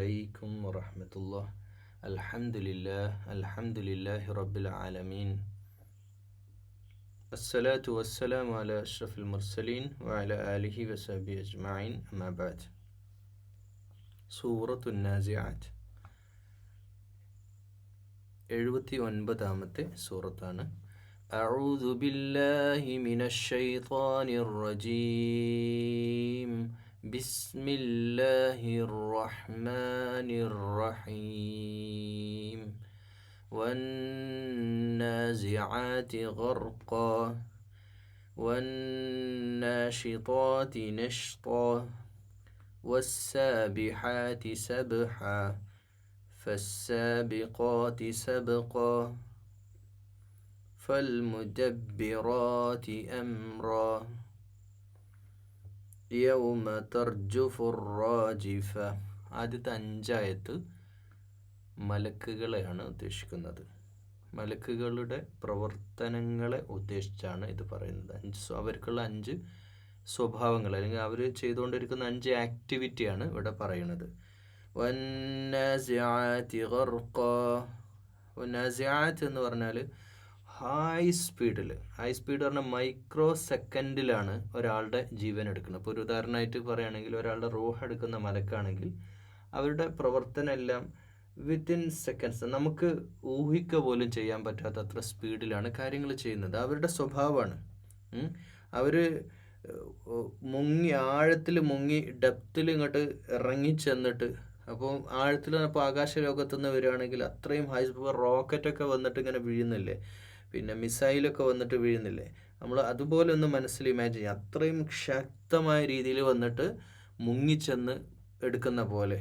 عليكم ورحمة الله. الحمد لله رب العالمين. الصلاة والسلام على أشرف المرسلين وعلى آله وصحبه أجمعين. أما بعد. സൂറത്തു നാസിആത്ത് 79-ാമത്തെ സൂറത്താണ്. أعوذ بالله من الشيطان الرجيم. بسم الله الرحمن الرحيم. والنازعات غرقا والناشطات نشطا والسابحات سبحا فالسابقات سبقا فالمدبرات أمرا യൗമ തർജുഫുർ റാജിഫ. ആദ്യത്തെ 5 ആയത്ത് മലക്കുകളെയാണ് ഉദ്ദേശിക്കുന്നത്. മലക്കുകളുടെ പ്രവർത്തനങ്ങളെ ഉദ്ദേശിച്ചാണ് ഇത് പറയുന്നത്. അവർക്കുള്ള 5 സ്വഭാവങ്ങൾ അല്ലെങ്കിൽ അവർ ചെയ്തുകൊണ്ടിരിക്കുന്ന 5 ആക്ടിവിറ്റിയാണ് ഇവിടെ പറയുന്നത്. വന്നാസിആതി ഗർഖാ. വന്നാസിആത്ത് എന്ന് പറഞ്ഞാൽ ഹൈ സ്പീഡ് പറഞ്ഞാൽ മൈക്രോ സെക്കൻഡിലാണ് ഒരാളുടെ ജീവൻ എടുക്കുന്നത്. ഇപ്പോൾ ഒരു ഉദാഹരണമായിട്ട് പറയുകയാണെങ്കിൽ ഒരാളുടെ റൂഹ് എടുക്കുന്ന മലക്കാണെങ്കിൽ അവരുടെ പ്രവർത്തനം എല്ലാം വിത്തിൻ സെക്കൻഡ്സ്, നമുക്ക് ഊഹിക്കുക പോലും ചെയ്യാൻ പറ്റാത്ത അത്ര സ്പീഡിലാണ് കാര്യങ്ങൾ ചെയ്യുന്നത്. അവരുടെ സ്വഭാവമാണ്. അവർ ആഴത്തിൽ മുങ്ങി ഡെപ്തിൽ ഇങ്ങോട്ട് ഇറങ്ങിച്ചെന്നിട്ട്, അപ്പോൾ ആഴത്തിൽ ഇപ്പോൾ ആകാശലോകത്തുനിന്ന് വരികയാണെങ്കിൽ അത്രയും ഹൈ സ്പീഡ് റോക്കറ്റൊക്കെ വന്നിട്ട് ഇങ്ങനെ വീഴുന്നില്ലേ, പിന്നെ മിസൈലൊക്കെ വന്നിട്ട് വീഴുന്നില്ലേ, നമ്മൾ അതുപോലെ ഒന്ന് മനസ്സിൽ ഇമാജിൻ ചെയ്യുക. അത്രയും ശക്തമായ രീതിയിൽ വന്നിട്ട് മുങ്ങിച്ചെന്ന് എടുക്കുന്ന പോലെ.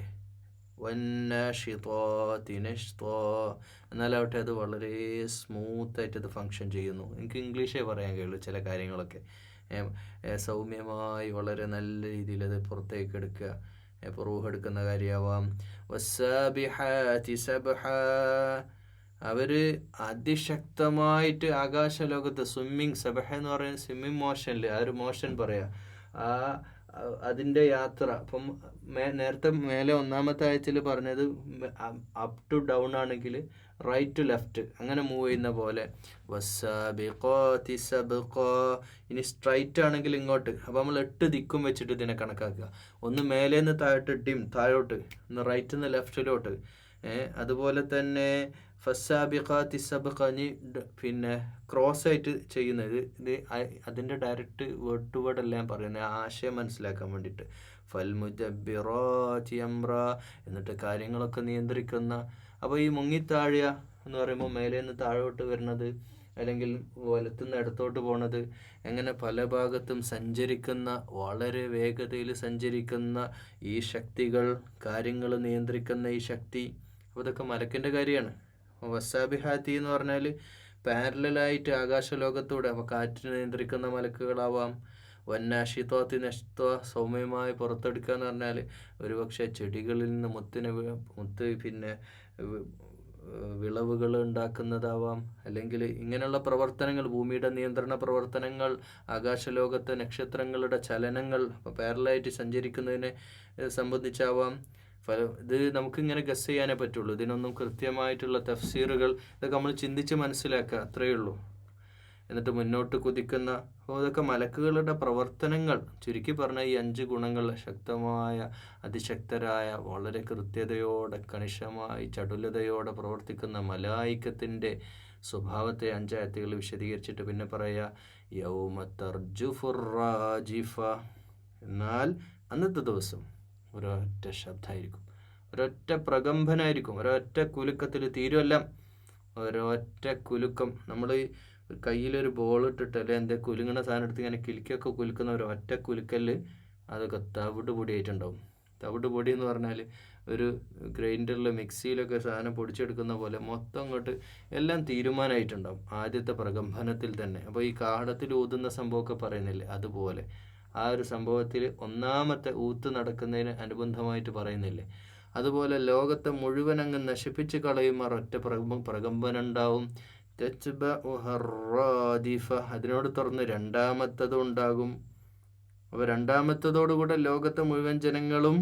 എന്നാലാവട്ടെ അത് വളരെ സ്മൂത്തായിട്ട് അത് ഫങ്ഷൻ ചെയ്യുന്നു. എനിക്ക് ഇംഗ്ലീഷേ പറയാൻ കഴിയുള്ളൂ ചില കാര്യങ്ങളൊക്കെ. സൗമ്യമായി വളരെ നല്ല രീതിയിൽ അത് പുറത്തേക്ക് എടുക്കുക. ഇപ്പോൾ റൂഹ് എടുക്കുന്ന കാര്യമാവാം. വസ്സാബിഹാതി സബ്ഹാ. അവർ അതിശക്തമായിട്ട് ആകാശലോകത്ത് സ്വിമ്മിങ്, സബഹ എന്ന് പറയുന്നത് സ്വിമ്മിങ് മോഷനിൽ ആ ഒരു മോഷൻ പറയാം, അതിൻ്റെ യാത്ര. അപ്പം നേരത്തെ മേലെ 1-ാമത്തെ ആഴ്ചയിൽ പറഞ്ഞത് അപ്പ് ടു ഡൗൺ ആണെങ്കിൽ റൈറ്റ് ടു ലെഫ്റ്റ് അങ്ങനെ മൂവ് ചെയ്യുന്ന പോലെ. വസ്സാബിഖാതി സബ്ഖാ. ഇനി സ്ട്രൈറ്റ് ആണെങ്കിൽ ഇങ്ങോട്ട്. അപ്പോൾ നമ്മൾ 8 ദിക്കും വെച്ചിട്ട് ഇതിനെ കണക്കാക്കുക. ഒന്ന് മേലേന്ന് താഴോട്ട്, ഒന്ന് റൈറ്റിൽ നിന്ന് ലെഫ്റ്റിലോട്ട്. അതുപോലെ തന്നെ ഫസ്സാബിഖാതി സബ്ഖാ, പിന്നെ ക്രോസ് ആയിട്ട് ചെയ്യുന്നത്. ഇത് അതിൻ്റെ ഡയറക്റ്റ് വേർഡ് ടു വേർഡ് എല്ലാം പറയുന്നത് ആശയം മനസ്സിലാക്കാൻ വേണ്ടിയിട്ട്. ഫൽമുദബ്ബിറാതി അംറ, എന്നിട്ട് കാര്യങ്ങളൊക്കെ നിയന്ത്രിക്കുന്ന. അപ്പോൾ ഈ മുങ്ങിത്താഴുക എന്ന് പറയുമ്പോൾ മേലേന്ന് താഴോട്ട് വരുന്നത് അല്ലെങ്കിൽ വലത്തുനിന്ന് ഇടത്തോട്ട് പോണത്, അങ്ങനെ പല ഭാഗത്തും സഞ്ചരിക്കുന്ന, വളരെ വേഗതയിൽ സഞ്ചരിക്കുന്ന ഈ ശക്തികൾ, കാര്യങ്ങൾ നിയന്ത്രിക്കുന്ന ഈ ശക്തി, അപ്പോൾ ഇതൊക്കെ മലക്കിൻ്റെ കാര്യമാണ്. വസ്സാബിഹാത്തി എന്ന് പറഞ്ഞാൽ പാരലായിട്ട് ആകാശലോകത്തൂടെ, അപ്പോൾ കാറ്റിനെ നിയന്ത്രിക്കുന്ന മലക്കുകളാവാം. വന്നാഷിത്വാത്തി നഷ്ത്വ, സൗമ്യമായി പുറത്തെടുക്കുക എന്ന് പറഞ്ഞാൽ ഒരുപക്ഷെ ചെടികളിൽ നിന്ന് മുത്ത് പിന്നെ വിളവുകൾ ഉണ്ടാക്കുന്നതാവാം. അല്ലെങ്കിൽ ഇങ്ങനെയുള്ള പ്രവർത്തനങ്ങൾ, ഭൂമിയുടെ നിയന്ത്രണ പ്രവർത്തനങ്ങൾ, ആകാശലോകത്തെ നക്ഷത്രങ്ങളുടെ ചലനങ്ങൾ പാരലായിട്ട് സഞ്ചരിക്കുന്നതിനെ സംബന്ധിച്ചാവാം. ഇത് നമുക്കിങ്ങനെ ഗസ് ചെയ്യാനേ പറ്റുള്ളൂ. ഇതിനൊന്നും കൃത്യമായിട്ടുള്ള തഫ്സീറുകൾ, ഇതൊക്കെ നമ്മൾ ചിന്തിച്ച് മനസ്സിലാക്കുക, അത്രയേ ഉള്ളൂ. എന്നിട്ട് മുന്നോട്ട് കുതിക്കുന്ന, ഇതൊക്കെ മലക്കുകളുടെ പ്രവർത്തനങ്ങൾ. ചുരുക്കി പറഞ്ഞാൽ ഈ 5 ഗുണങ്ങൾ, ശക്തമായ, അതിശക്തരായ, വളരെ കൃത്യതയോടെ, കണിശമായി, ചടുലതയോടെ പ്രവർത്തിക്കുന്ന മലായിക്കത്തിൻ്റെ സ്വഭാവത്തെ 5 ആയത്തുകൾ വിശദീകരിച്ചിട്ട് പിന്നെ പറയുക യൗമ തർജുഫുർ റാജിഫ. എന്നാൽ അന്നത്തെ ദിവസം ഒരൊറ്റ ശബ്ദമായിരിക്കും, ഒരൊറ്റ പ്രകമ്പനായിരിക്കും, ഒരൊറ്റ കുലുക്കത്തിൽ തീരുമെല്ലാം. ഒരൊറ്റ കുലുക്കം. നമ്മൾ കയ്യിലൊരു ബോൾ ഇട്ടിട്ട് അല്ലെങ്കിൽ എന്തെങ്കിലും കുലുങ്ങണ സാധനം എടുത്ത് ഇങ്ങനെ കിലുക്കൊക്കെ കുലുക്കുന്ന ഒരൊറ്റ കുലുക്കല് അതൊക്കെ തവിട് പൊടിയായിട്ടുണ്ടാവും. തവിട് പൊടി എന്ന് പറഞ്ഞാൽ ഒരു ഗ്രൈൻഡറിൽ, മിക്സിയിലൊക്കെ സാധനം പൊടിച്ചെടുക്കുന്ന പോലെ മൊത്തം അങ്ങോട്ട് എല്ലാം തീരുമാനമായിട്ടുണ്ടാവും ആദ്യത്തെ പ്രകമ്പനത്തിൽ തന്നെ. അപ്പോൾ ഈ കാഹളത്തിൽ ഊതുന്ന സംഭവമൊക്കെ പറയുന്നില്ലേ, അതുപോലെ ആ ഒരു സംഭവത്തിൽ 1-ാമത്തെ ഊത്ത് നടക്കുന്നതിന് അനുബന്ധമായിട്ട് പറയുന്നില്ലേ, അതുപോലെ ലോകത്തെ മുഴുവൻ അങ്ങ് നശിപ്പിച്ച് കളയുമാർ ഒറ്റ പ്രകമ്പനം ഉണ്ടാവും. അതിനോട് തുറന്ന് 2-ാമത്തതും ഉണ്ടാകും. അപ്പോൾ 2-ാമത്തതോടുകൂടെ ലോകത്തെ മുഴുവൻ ജനങ്ങളും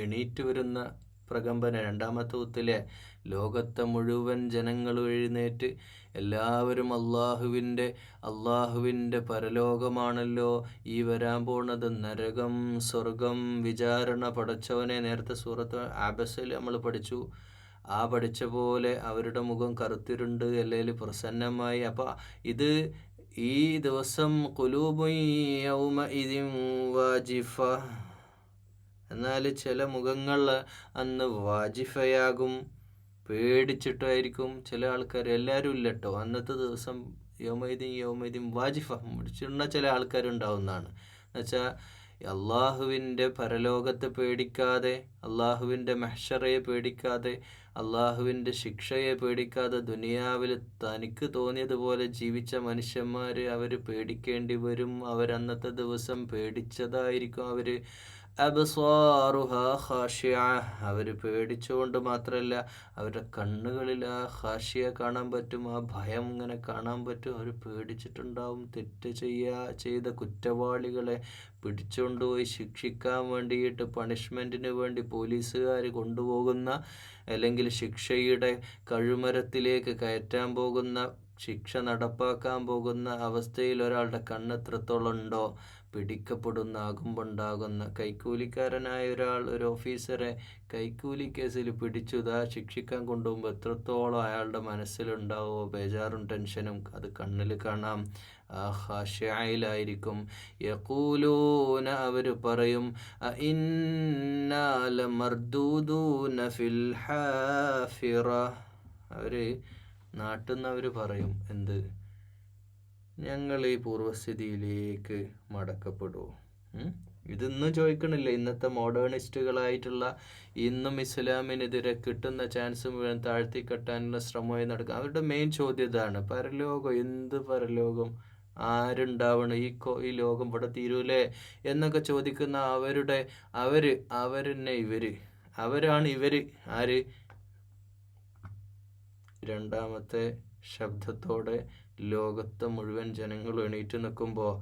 എണീറ്റ് വരുന്ന പ്രകമ്പന രണ്ടാമത്തെ ഊത്തിലെ ലോകത്തെ മുഴുവൻ ജനങ്ങളും എഴുന്നേറ്റ് എല്ലാവരും അള്ളാഹുവിൻ്റെ പരലോകമാണല്ലോ ഈ വരാൻ പോണത്, നരകം സ്വർഗം വിചാരണ. പടച്ചവനെ നേരത്തെ സൂറത്ത് ആബസിൽ നമ്മൾ പഠിച്ചു. പഠിച്ച പോലെ അവരുടെ മുഖം കറുത്തിരുണ്ട്, അല്ലെങ്കിൽ പ്രസന്നമായി. അപ്പം ഇത് ഈ ദിവസം ഖുലൂബുൻ യൗമഇദിൻ വാജിഫ, എന്നാൽ ചില മുഖങ്ങൾ അന്ന് വാജിഫയാകും, പേടിച്ചിട്ടായിരിക്കും. ചില ആൾക്കാർ, എല്ലാവരും ഇല്ല കേട്ടോ, അന്നത്തെ ദിവസം യൗമഇദിൻ വാജിഫ മുടിച്ചിരുന്ന ചില ആൾക്കാരുണ്ടാവുന്നതാണ്. എന്നുവെച്ചാൽ അള്ളാഹുവിൻ്റെ പരലോകത്തെ പേടിക്കാതെ, അള്ളാഹുവിൻ്റെ മഹ്ശറയെ പേടിക്കാതെ, അള്ളാഹുവിൻ്റെ ശിക്ഷയെ പേടിക്കാതെ ദുനിയാവിൽ തനിക്ക് തോന്നിയതുപോലെ ജീവിച്ച മനുഷ്യന്മാർ അവർ പേടിക്കേണ്ടി വരും. അവരന്നത്തെ ദിവസം പേടിച്ചതായിരിക്കും. അബ്സാറുഹാ ഖാശിഅ, അവർ പേടിച്ചുകൊണ്ട് മാത്രമല്ല അവരുടെ കണ്ണുകളിൽ ആ ഖാശിയ കാണാൻ പറ്റും, ആ ഭയം ഇങ്ങനെ കാണാൻ പറ്റും. അവർ പേടിച്ചിട്ടുണ്ടാവും. തെറ്റ് ചെയ്ത കുറ്റവാളികളെ പിടിച്ചുകൊണ്ടുപോയി ശിക്ഷിക്കാൻ വേണ്ടിയിട്ട്, പണിഷ്മെൻറ്റിന് വേണ്ടി പോലീസുകാർ കൊണ്ടുപോകുന്ന, അല്ലെങ്കിൽ ശിക്ഷയുടെ കഴുമരത്തിലേക്ക് കയറ്റാൻ പോകുന്ന, ശിക്ഷ നടപ്പാക്കാൻ പോകുന്ന അവസ്ഥയിൽ ഒരാളുടെ കണ്ണെത്രത്തോളം ഉണ്ടോ, പിടിക്കപ്പെടുന്ന ആകുമ്പോണ്ടാകുന്ന, കൈക്കൂലിക്കാരനായ ഒരു ഓഫീസറെ കൈക്കൂലി കേസിൽ പിടിച്ചുതാ ശിക്ഷിക്കാൻ കൊണ്ടുപോകുമ്പോൾ എത്രത്തോളം അയാളുടെ മനസ്സിലുണ്ടാവോ ബേജാറും ടെൻഷനും, അത് കണ്ണിൽ കാണാം. ഖാശിഅയിലായിരിക്കും. യഖൂലൂന, അവർ പറയും, ഇന്നാ ലമർദൂദൂന ഫിൽ ഹാഫിറ, അവർ നാട്ടിൽ നിന്ന് അവർ പറയും, എന്ത്, ഞങ്ങൾ ഈ പൂർവ്വസ്ഥിതിയിലേക്ക് മടക്കപ്പെടുമോ? ഇതൊന്നും ചോദിക്കണില്ല. ഇന്നത്തെ മോഡേണിസ്റ്റുകളായിട്ടുള്ള, ഇന്നും ഇസ്ലാമിനെതിരെ കിട്ടുന്ന ചാൻസ് മുഴുവൻ താഴ്ത്തിക്കെട്ടാനുള്ള ശ്രമമായി നടക്കുക. അവരുടെ മെയിൻ ചോദ്യം ഇതാണ്, പരലോകം, എന്ത് പരലോകം, ആരുണ്ടാവണം, ഈ ലോകം ഇവിടെ തീരൂലേ എന്നൊക്കെ ചോദിക്കുന്ന അവരാണ് ഇവർ. ആര്? രണ്ടാമത്തെ ശബ്ദത്തോടെ ലോകത്തെ മുഴുവൻ ജനങ്ങളും എണീറ്റ് നിൽക്കുമ്പോൾ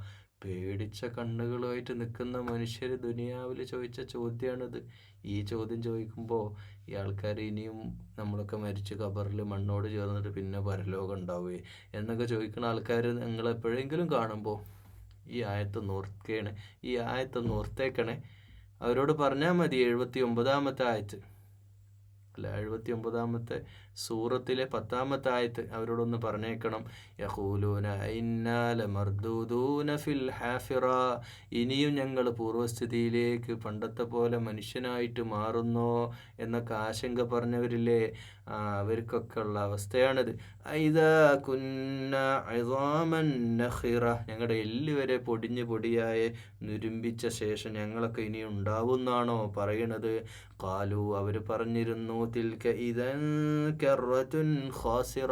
പേടിച്ച കണ്ണുകളുമായിട്ട് നിൽക്കുന്ന മനുഷ്യർ ദുനിയാവിൽ ചോദിച്ച ചോദ്യമാണിത്. ഈ ചോദ്യം ചോദിക്കുമ്പോൾ ഈ ആൾക്കാർ ഇനിയും നമ്മളൊക്കെ മരിച്ച് ഖബറിൽ മണ്ണോട് ചേർന്നിട്ട് പിന്നെ പരലോകം ഉണ്ടാവുകയെ എന്നൊക്കെ ചോദിക്കുന്ന ആൾക്കാർ നിങ്ങളെപ്പോഴെങ്കിലും കാണുമ്പോൾ ഈ ആയത്തൊന്ന് ഓർത്തേക്കണേ. അവരോട് പറഞ്ഞാൽ മതി. 79-ാമത്തെ ആയത്ത് അല്ല, 79-ാമത്തെ സൂറത്തിലെ 10-ാമത്തെ ആയത്ത് അവരോടൊന്ന് പറഞ്ഞേക്കണം. യഖൂലൂന ഇന്നാ ലമർദൂദൂന ഫിൽ ഹാഫിറ, ഇനിയും ഞങ്ങൾ പൂർവ്വസ്ഥിതിയിലേക്ക് പണ്ടത്തെ പോലെ മനുഷ്യനായിട്ട് മാറുന്നോ എന്നൊക്കെ ആശങ്ക പറഞ്ഞവരില്ലേ, അവർക്കൊക്കെ ഉള്ള അവസ്ഥയാണിത്. ഇദാ കുന്ന ഇളാമൻ നഖിറ, ഞങ്ങളുടെ എല്ല് വരെ പൊടിയായി നുരുമ്പിച്ച ശേഷം ഞങ്ങളൊക്കെ ഇനി ഉണ്ടാവുന്നാണോ പറയണത്? ഖാലു, അവർ പറഞ്ഞിരുന്നു, തിൽക ഇദൻ കറത്തുൻ ഖാസിറ,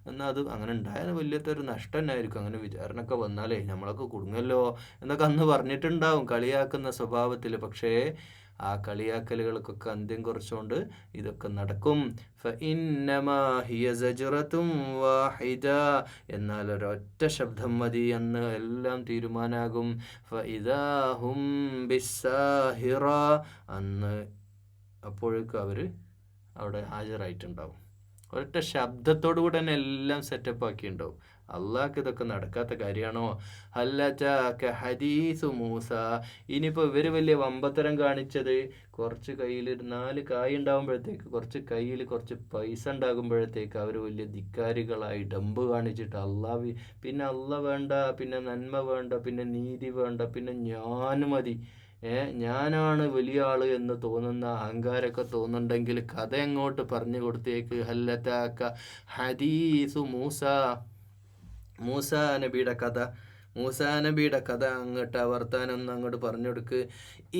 എന്നാൽ അത് അങ്ങനെ ഉണ്ടായാൽ വലിയൊരു നഷ്ടം തന്നെയായിരിക്കും, അങ്ങനെ വിചാരണയൊക്കെ വന്നാലേ നമ്മളൊക്കെ കുടുങ്ങല്ലോ എന്നൊക്കെ അന്ന് പറഞ്ഞിട്ടുണ്ടാവും കളിയാക്കുന്ന സ്വഭാവത്തിൽ. പക്ഷേ ആ കളിയാക്കലുകൾക്കൊക്കെ അന്ത്യം കുറിച്ചുകൊണ്ട് ഇതൊക്കെ നടക്കും. ഫഇന്നമാ ഹിയ സജ്റത്തുൻ വാഹിദ, എന്നാൽ ഒരൊറ്റ ശബ്ദം മതി, അന്ന് എല്ലാം തീരുമാനാകും. ഫഇദാ ഹും ബിസ്സാഹിറ, അന്ന് അപ്പോഴേക്കും അവർ അവിടെ ഹാജരായിട്ടുണ്ടാവും. ഒരൊറ്റ ശബ്ദത്തോടു കൂടെ തന്നെ എല്ലാം സെറ്റപ്പ് ആക്കിയിട്ടുണ്ടാവും. അള്ളാഹ്ക്ക് ഇതൊക്കെ നടക്കാത്ത കാര്യമാണോ? ഹല്ലജാക ഹദീസു മൂസ, ഇനിയിപ്പോൾ ഇവർ വലിയ വമ്പത്തരം കാണിച്ചത് കുറച്ച് കയ്യിൽ 4 കായ് ഉണ്ടാകുമ്പോഴത്തേക്ക്, കുറച്ച് കയ്യിൽ കുറച്ച് പൈസ ഉണ്ടാകുമ്പോഴത്തേക്ക് അവർ വലിയ ധിക്കാരികളായി ഡമ്പ് കാണിച്ചിട്ട് പിന്നെ അള്ളാഹ് വേണ്ട, പിന്നെ നന്മ വേണ്ട, പിന്നെ നീതി വേണ്ട, പിന്നെ ഞാൻ മതി, ഞാനാണ് വലിയ ആള് എന്ന് തോന്നുന്ന അഹങ്കാരമൊക്കെ തോന്നുന്നുണ്ടെങ്കിൽ കഥ എങ്ങോട്ട് പറഞ്ഞു കൊടുത്തേക്ക്. ഹല്ലതാക ഹദീസു മൂസ നബിയുടെ കഥ അങ്ങോട്ട് വർത്താനം അങ്ങോട്ട് പറഞ്ഞു കൊടുക്ക്.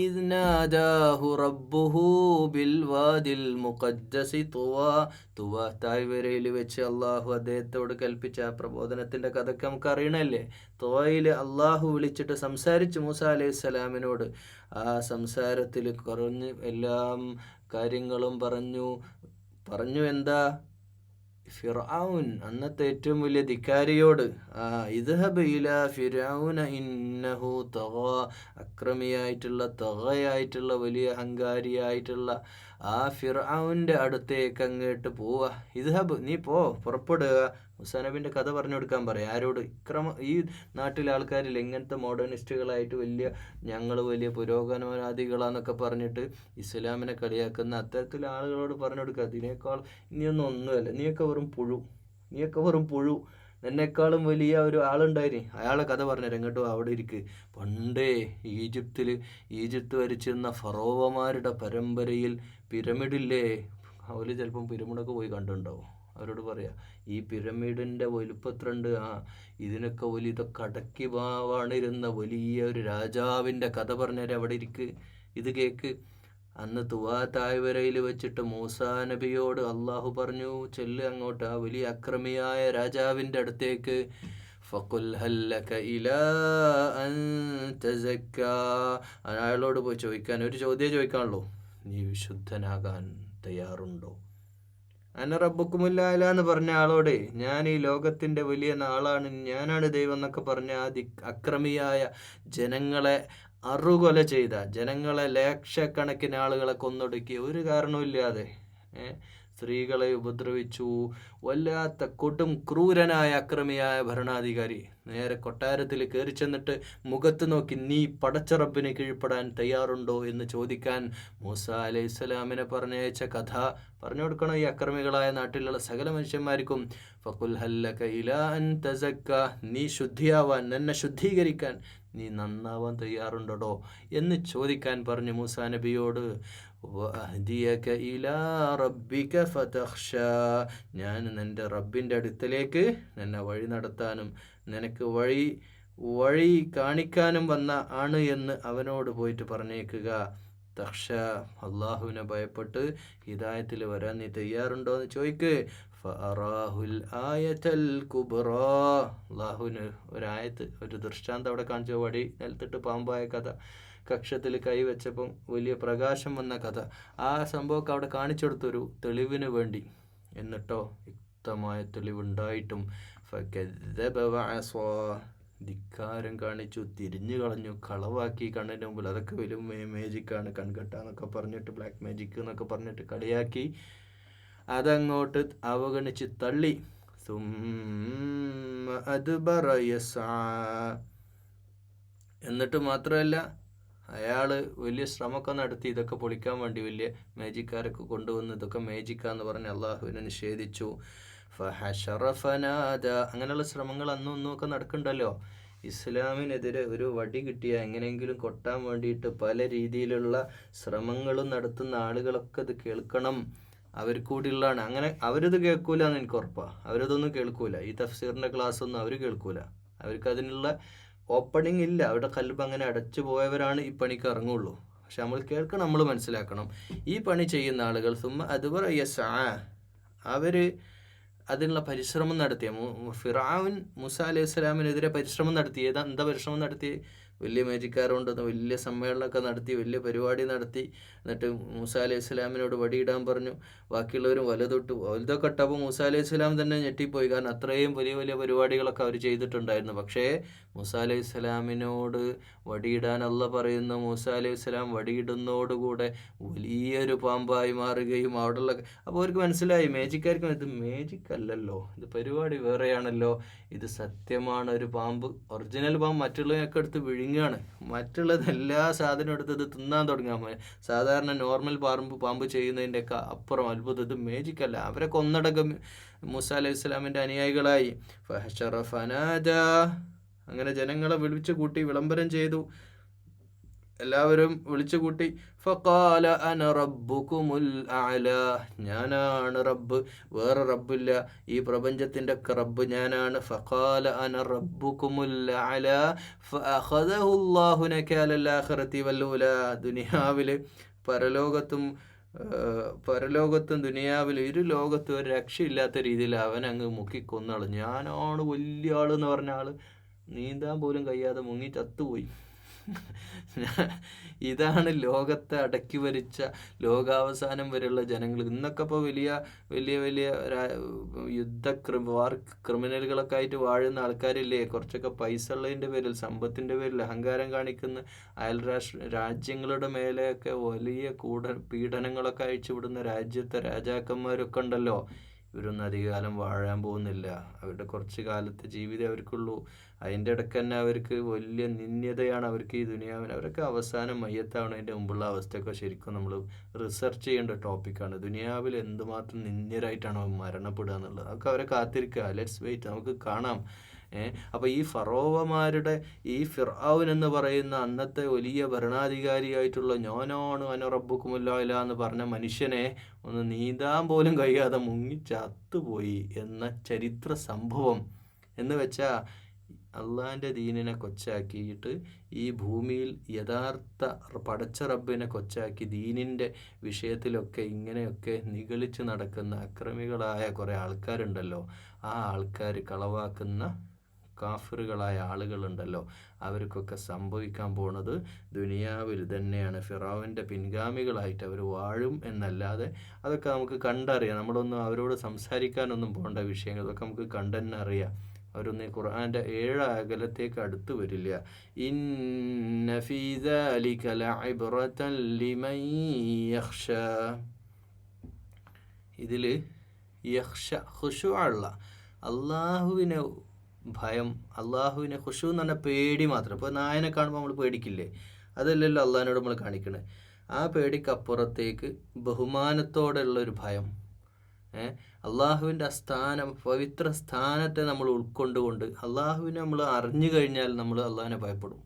ഇദ്നാദാഹു റബ്ബുഹു ബിൽ വാദിൽ മുഖദ്ദസി തുവ, താഴ്വരയിൽ വെച്ച് അള്ളാഹു അദ്ദേഹത്തോട് കൽപ്പിച്ച ആ പ്രബോധനത്തിൻ്റെ കഥയ്ക്ക് നമുക്ക് അറിയണല്ലേ. തുവയിൽ അള്ളാഹു വിളിച്ചിട്ട് സംസാരിച്ചു മൂസ അലൈഹിസ്സലാമിനോട്. ആ സംസാരത്തിൽ കുറഞ്ഞ് എല്ലാ കാര്യങ്ങളും പറഞ്ഞു. എന്താ? ഫിർഔൻ അന്നത്തെ ഏറ്റവും വലിയ ധിക്കാരിയോട് ഇദ്ഹബ് ഇലാ ഫിർഔന ഇന്നഹു തഗാ, അക്രമിയായിട്ടുള്ള തഗയായിട്ടുള്ള വലിയ അഹങ്കാരിയായിട്ടുള്ള ആ ഫിർഔൻ്റെ അടുത്തേക്ക് അങ്ങോട്ട് പോവുക. ഇദ്ഹബ്, നീ പുറപ്പെടുക. മൂസാ നബിൻ്റെ കഥ പറഞ്ഞു കൊടുക്കാൻ പറയാം. ആരോട്? ഈ നാട്ടിലെ ആൾക്കാരിൽ ഇങ്ങനത്തെ മോഡേണിസ്റ്റുകളായിട്ട് ഞങ്ങൾ വലിയ പുരോഗമനവാദികളാന്നൊക്കെ പറഞ്ഞിട്ട് ഇസ്ലാമിനെ കളിയാക്കുന്ന അത്തരത്തിലുള്ള ആളുകളോട് പറഞ്ഞു കൊടുക്കുക. അതിനേക്കാൾ ഇനിയൊന്നും ഒന്നുമല്ല, നീയൊക്കെ വെറും പുഴു. എന്നെക്കാളും വലിയ ഒരു ആളുണ്ടായിന്, അയാളെ കഥ പറഞ്ഞുതരാം, ഇങ്ങോട്ടോ അവിടെ ഇരിക്ക്. പണ്ടേ ഈജിപ്ത് ഭരിച്ചിരുന്ന ഫറോവമാരുടെ പരമ്പരയിൽ പിരമിഡില്ലേ, അവർ ചിലപ്പം പിരമിഡൊക്കെ പോയി കണ്ടിട്ടുണ്ടാവും. അവരോട് പറയാം, ഈ പിരമിഡിൻ്റെ വലുപ്പത്തിലുണ്ട്, ഇതിനൊക്കെ വലിയ ഇതൊക്കെ അടക്കി വാണിരുന്ന വലിയ ഒരു രാജാവിൻ്റെ കഥ പറഞ്ഞുതരാം, അവിടെ ഇരിക്ക്, ഇത് കേക്ക്. അന്ന് തുവാ താഴ്വരയിൽ വെച്ചിട്ട് മൂസാ നബിയോട് അള്ളാഹു പറഞ്ഞു, ചെല്ല് അങ്ങോട്ട് ആ വലിയ അക്രമിയായ രാജാവിൻ്റെ അടുത്തേക്ക്. ഫഖുൽ ഹല്ലക ഇലാ അൻ തസക്കാ, അയാളോട് പോയി ചോദിക്കാൻ, ഒരു ചോദ്യം ചോദിക്കാനുള്ളൂ, നീ വിശുദ്ധനാകാൻ തയ്യാറുണ്ടോ? അന റബ്ബുക്കുമുൽ അഅ്ല എന്ന് പറഞ്ഞ ആളോട്, ഞാൻ ഈ ലോകത്തിൻ്റെ വലിയ ആളാണ്, ഞാനാണ് ദൈവം എന്നൊക്കെ പറഞ്ഞ ആ അക്രമിയായ ജനങ്ങളെ അറുകൊല ചെയ്ത, ജനങ്ങളെ ലക്ഷക്കണക്കിന് ആളുകളെ കൊന്നൊടുക്കി ഒരു കാരണവുമില്ലാതെ സ്ത്രീകളെ ഉപദ്രവിച്ചു, വല്ലാത്ത കൊടും ക്രൂരനായ അക്രമിയായ ഭരണാധികാരി നേരെ കൊട്ടാരത്തിൽ കയറി ചെന്നിട്ട് മുഖത്ത് നോക്കി, നീ പടച്ച റബ്ബിന് കീഴ്പ്പെടാൻ തയ്യാറുണ്ടോ എന്ന് ചോദിക്കാൻ മൂസാ അലൈഹി സ്വലാമിനെ പറഞ്ഞയച്ച കഥ പറഞ്ഞു കൊടുക്കണം ഈ അക്രമികളായ നാട്ടിലുള്ള സകല മനുഷ്യന്മാർക്കും. ഫഖുൽ ഹല്ലക ഇലാ അൻ തസക്ക, നീ ശുദ്ധിയാവാൻ, നിന്നെ ശുദ്ധീകരിക്കാൻ നീ നന്നാവാൻ തയ്യാറുണ്ടോ എന്ന് ചോദിക്കാൻ പറഞ്ഞു മൂസാ നബിയോട്. വഅഹ്ദിയക ഇലാ റബ്ബിക ഫതഖ്ശാ, ഞാൻ നിൻ്റെ റബ്ബിൻ്റെ അടുത്തലേക്ക് നിന്നെ വഴി നടത്താനും നിനക്ക് വഴി കാണിക്കാനും വന്ന ആണ് എന്ന് അവനോട് പോയിട്ട് പറഞ്ഞേക്കുക. തഖ്ഷ, അള്ളാഹുവിനെ ഭയപ്പെട്ട് ഹിദായത്തിൽ വരാൻ നീ തയ്യാറുണ്ടോ എന്ന് ചോദിക്ക്. ഫഅറാഹുൽ ആയതൽ കുബ്റാ, അള്ളാഹുവിന് ഒരു ദൃഷ്ടാന്തം അവിടെ കാണിച്ചു. വടി നിലത്തിട്ട് പാമ്പായ കഥ, കക്ഷത്തിൽ കൈവച്ചപ്പം വലിയ പ്രകാശം വന്ന കഥ, ആ സംഭവമൊക്കെ അവിടെ കാണിച്ചു കൊടുത്തൊരു തെളിവിന് വേണ്ടി. എന്നിട്ടോ വ്യക്തമായ തെളിവുണ്ടായിട്ടും ഫകദ്ദബ വഅസാ, ധിക്കാരം കാണിച്ചു, തിരിഞ്ഞു കളഞ്ഞു, കളവാക്കി കണ്ണിന് മുമ്പിൽ. അതൊക്കെ വലിയ മേജിക്കാണ്, കൺകെട്ടാന്നൊക്കെ പറഞ്ഞിട്ട്, ബ്ലാക്ക് മാജിക് എന്നൊക്കെ പറഞ്ഞിട്ട് കളിയാക്കി അതങ്ങോട്ട് അവഗണിച്ച് തള്ളി. സുമ്മ അദ്ബറ യസ്ആ, എന്നിട്ട് മാത്രമല്ല അയാൾ വലിയ ശ്രമമൊക്കെ നടത്തി ഇതൊക്കെ പൊളിക്കാൻ വേണ്ടി. വലിയ മേജിക്കാരൊക്കെ കൊണ്ടുവന്ന് ഇതൊക്കെ മേജിക്കാന്ന് പറഞ്ഞ് അള്ളാഹുവിനെ നിഷേധിച്ചു. ഫഹശറ ഫനാദ, അങ്ങനെയുള്ള ശ്രമങ്ങൾ അന്നും ഇന്നും ഒക്കെ നടക്കുന്നുണ്ടല്ലോ. ഇസ്ലാമിനെതിരെ ഒരു വടി കിട്ടിയ എങ്ങനെയെങ്കിലും കൊട്ടാൻ വേണ്ടിയിട്ട് പല രീതിയിലുള്ള ശ്രമങ്ങളും നടത്തുന്ന ആളുകളൊക്കെ ഇത് കേൾക്കണം, അവർ കൂടിയുള്ളതാണ്. അങ്ങനെ അവരിത് കേൾക്കൂല എന്ന് എനിക്ക് ഉറപ്പാണ്. അവരിതൊന്നും കേൾക്കൂല, ഈ തഫ്സീറിൻ്റെ ക്ലാസ് ഒന്നും അവർ കേൾക്കൂല. അവർക്ക് അതിനുള്ള ഓപ്പണിംഗ് ഇല്ല, അവരുടെ കൽബ് അങ്ങനെ അടച്ചു പോയവരാണ് ഈ പണിക്ക് ഇറങ്ങുള്ളൂ. പക്ഷെ നമ്മൾ കേൾക്കണം, നമ്മൾ മനസ്സിലാക്കണം. ഈ പണി ചെയ്യുന്ന ആളുകൾ അതുവ യസ്ആ, അവർ അതിനുള്ള പരിശ്രമം നടത്തിയ ഫിർഔൻ മൂസാ അലൈഹി സ്വലാമിനെതിരെ പരിശ്രമം നടത്തി. എന്താ പരിശ്രമം നടത്തി? വലിയ മേജിക്കാരുണ്ടെന്ന് വലിയ സമ്മേളനമൊക്കെ നടത്തി, വലിയ പരിപാടി നടത്തി. എന്നിട്ട് മൂസാ അലൈഹി സ്വലാമിനോട് വടിയിടാൻ പറഞ്ഞു. ബാക്കിയുള്ളവരും വലുതൊക്കെ ഇട്ടപ്പോൾ മൂസാ അലൈഹി സ്വലാം തന്നെ ഞെട്ടിപ്പോയി. കാരണം അത്രയും വലിയ വലിയ പരിപാടികളൊക്കെ അവർ ചെയ്തിട്ടുണ്ടായിരുന്നു. പക്ഷേ മൂസാ അലൈഹി സ്വലാമിനോട് വടിയിടാൻ അല്ലാഹ് പറയുന്ന മൂസാ അലൈഹി സ്വലാം വടിയിടുന്നതോടുകൂടെ വലിയൊരു പാമ്പായി മാറുകയും അവിടെയുള്ള, അപ്പോൾ അവർക്ക് മനസ്സിലായി, മേജിക്കാർക്കും ഇത് മേജിക് അല്ലല്ലോ, ഇത് പരിപാടി വേറെയാണല്ലോ, ഇത് സത്യമാണ്, ഒരു പാമ്പ്, ഒറിജിനൽ പാമ്പ് മറ്റുള്ളവയൊക്കെ എടുത്ത് വിഴുങ്ങുകയാണ്, മറ്റുള്ളത് എല്ലാ സാധനവും എടുത്ത് ഇത് തിന്നാൻ തുടങ്ങാൻ. സാധാരണ നോർമൽ പാമ്പ് ചെയ്യുന്നതിൻ്റെയൊക്കെ അപ്പുറം അത്ഭുതം, ഇത് മേജിക് അല്ല. അവരെ കൊന്നടക്കം മൂസാ അലൈഹി സ്വലാമിൻ്റെ അനുയായികളായി. ഫഹശറ ഫനാദ, അങ്ങനെ ജനങ്ങളെ വിളിച്ചു കൂട്ടി വിളംബരം ചെയ്തു, എല്ലാവരും വിളിച്ചു കൂട്ടി. ഫഖാല അന റബ്ബുകുമുൽ അഅല, ഞാനാണ് റബ്ബ്, വേറെ റബ്ബില്ല, ഈ പ്രപഞ്ചത്തിൻ്റെ ഒക്കെ റബ്ബ് ഞാനാണ്. ഫഖാല അന റബ്ബുകുമുൽ അഅല ഫഅഖദഹു അല്ലാഹു നകാലൽ ആഖിറതി വൽ ഊലാ, ദുനിയാവിൽ പരലോകത്തും ദുനിയാവിൽ ഇരു ലോകത്തും ഒരു രക്ഷയില്ലാത്ത രീതിയിൽ അവൻ അങ്ങ് മുക്കിക്കൊന്നാള്. ഞാനാണ് വലിയ ആളെന്ന് പറഞ്ഞ ആൾ നീന്താൻ പോലും കഴിയാതെ മുങ്ങി ചത്തുപോയി. ഇതാണ് ലോകത്തെ അടക്കി ഭരിച്ച ലോകാവസാനം വരെയുള്ള ജനങ്ങൾ. ഇന്നൊക്കെ ഇപ്പോൾ വലിയ വലിയ വലിയ വാർ ക്രിമിനലുകളൊക്കെ ആയിട്ട് വാഴുന്ന ആൾക്കാരില്ലേ, കുറച്ചൊക്കെ പൈസ ഉള്ളതിൻ്റെ പേരിൽ, സമ്പത്തിൻ്റെ പേരിൽ അഹങ്കാരം കാണിക്കുന്ന രാജ്യങ്ങളുടെ മേലെയൊക്കെ വലിയ പീഡനങ്ങളൊക്കെ അയച്ചുവിടുന്ന രാജ്യത്തെ രാജാക്കന്മാരൊക്കെ ഉണ്ടല്ലോ. ഇവരൊന്നും അധികകാലം വാഴാൻ പോകുന്നില്ല. അവരുടെ കുറച്ച് കാലത്തെ ജീവിതം അവർക്കുള്ളൂ. അതിൻ്റെ ഇടയ്ക്ക് തന്നെ അവർക്ക് വലിയ നിന്ദ്യതയാണ് അവർക്ക് ഈ ദുനിയാവിന്. അവരൊക്കെ അവസാനം മയ്യത്താവണതിൻ്റെ മുമ്പുള്ള അവസ്ഥയൊക്കെ ശരിക്കും നമ്മൾ റിസർച്ച് ചെയ്യേണ്ട ടോപ്പിക്കാണ്. ദുനിയാവിൽ എന്തുമാത്രം നിന്ദ്യരായിട്ടാണ് മരണപ്പെടുക എന്നുള്ളത്. അതൊക്കെ അവരെ കാത്തിരിക്കുക. ലെറ്റ്സ് വെയിറ്റ്, നമുക്ക് കാണാം. അപ്പോൾ ഈ ഫറോവമാരുടെ, ഈ ഫിർഔൻ എന്ന് പറയുന്ന അന്നത്തെ വലിയ ഭരണാധികാരിയായിട്ടുള്ള ഞാനാണ് അനറബ്ബുക്കുമുല്ലാ എന്ന് പറഞ്ഞ മനുഷ്യനെ ഒന്ന് നീന്താൻ പോലും കഴിയാതെ മുങ്ങി ചത്തുപോയി എന്ന ചരിത്ര സംഭവം എന്ന് വെച്ചാൽ, അള്ളാഹിൻ്റെ ദീനിനെ കൊച്ചാക്കിയിട്ട് ഈ ഭൂമിയിൽ യഥാർത്ഥ പടച്ച റബ്ബിനെ കൊച്ചാക്കി ദീനിൻ്റെ വിഷയത്തിലൊക്കെ ഇങ്ങനെയൊക്കെ നിഗളിച്ച് നടക്കുന്ന അക്രമികളായ കുറേ ആൾക്കാരുണ്ടല്ലോ. ആ ആൾക്കാർ, കളവാക്കുന്ന കാഫിറുകളായ ആളുകളുണ്ടല്ലോ, അവർക്കൊക്കെ സംഭവിക്കാൻ പോണത് ദുനിയാവിൽ തന്നെയാണ്. ഫിറഔൻ്റെ പിൻഗാമികളായിട്ട് അവർ വാഴും എന്നല്ലാതെ അതൊക്കെ നമുക്ക് കണ്ടറിയാം. നമ്മളൊന്നും അവരോട് സംസാരിക്കാനൊന്നും പോകേണ്ട വിഷയങ്ങൾ, അതൊക്കെ നമുക്ക് കണ്ടെന്നെ അറിയാം. അവരൊന്നും ഖുർആൻ്റെ 7 അകലത്തേക്ക് അടുത്ത് വരില്ല. ഇന്ന ഫീ ദാലിക ലഇബ്റതൻ ലിമൻ യഖ്ശാ. ഇതിൽ യഖ്ശ, ഖുശൂഅള്ള, അള്ളാഹുവിനെ ഭയം, അള്ളാഹുവിനെ ഖുശൂ എന്ന് പറഞ്ഞാൽ പേടി മാത്രം. ഇപ്പോൾ നായനെ കാണുമ്പോൾ നമ്മൾ പേടിക്കില്ലേ, അതല്ലല്ലോ അള്ളാഹിനോട് നമ്മൾ കാണിക്കണേ. ആ പേടിക്കപ്പുറത്തേക്ക് ബഹുമാനത്തോടെയുള്ളൊരു ഭയം, അള്ളാഹുവിൻ്റെ സ്ഥാനം, പവിത്ര സ്ഥാനത്തെ നമ്മൾ ഉൾക്കൊണ്ടുകൊണ്ട് അള്ളാഹുവിനെ നമ്മൾ അറിഞ്ഞു കഴിഞ്ഞാൽ നമ്മൾ അള്ളാഹിനെ ഭയപ്പെടും.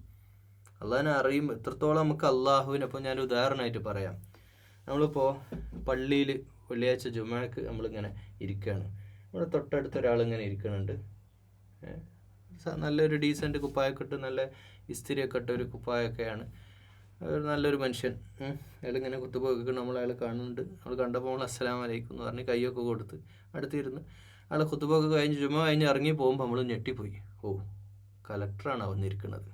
അള്ളാഹിനെ അറിയും എത്രത്തോളം നമുക്ക് അള്ളാഹുവിനെ. അപ്പോൾ ഞാൻ ഉദാഹരണമായിട്ട് പറയാം. നമ്മളിപ്പോൾ പള്ളിയിൽ വെള്ളിയാഴ്ച ജുമാക്ക് നമ്മളിങ്ങനെ ഇരിക്കുകയാണ്. നമ്മുടെ തൊട്ടടുത്ത ഒരാളിങ്ങനെ ഇരിക്കുന്നുണ്ട്. നല്ലൊരു ഡീസൻറ്റ് കുപ്പായൊക്കെ ഇട്ട്, നല്ല ഇസ്തിരിയൊക്കെ ഇട്ട ഒരു കുപ്പായൊക്കെയാണ്, നല്ലൊരു മനുഷ്യൻ. അയാളിങ്ങനെ കുത്തുപോയി നമ്മൾ അയാൾ കാണുന്നുണ്ട്. നമ്മൾ കണ്ടപ്പോൾ നമ്മൾ അസ്സലാമു അലൈക്കും എന്ന് പറഞ്ഞ് കൈയൊക്കെ കൊടുത്ത് അടുത്തിരുന്ന് അയാൾ കുത്തുപോക്ക് കഴിഞ്ഞ് ജുമ കഴിഞ്ഞ് ഇറങ്ങി പോകുമ്പോൾ നമ്മൾ ഞെട്ടിപ്പോയി. ഓ, കലക്ടറാണ് വന്നിരിക്കുന്നത്,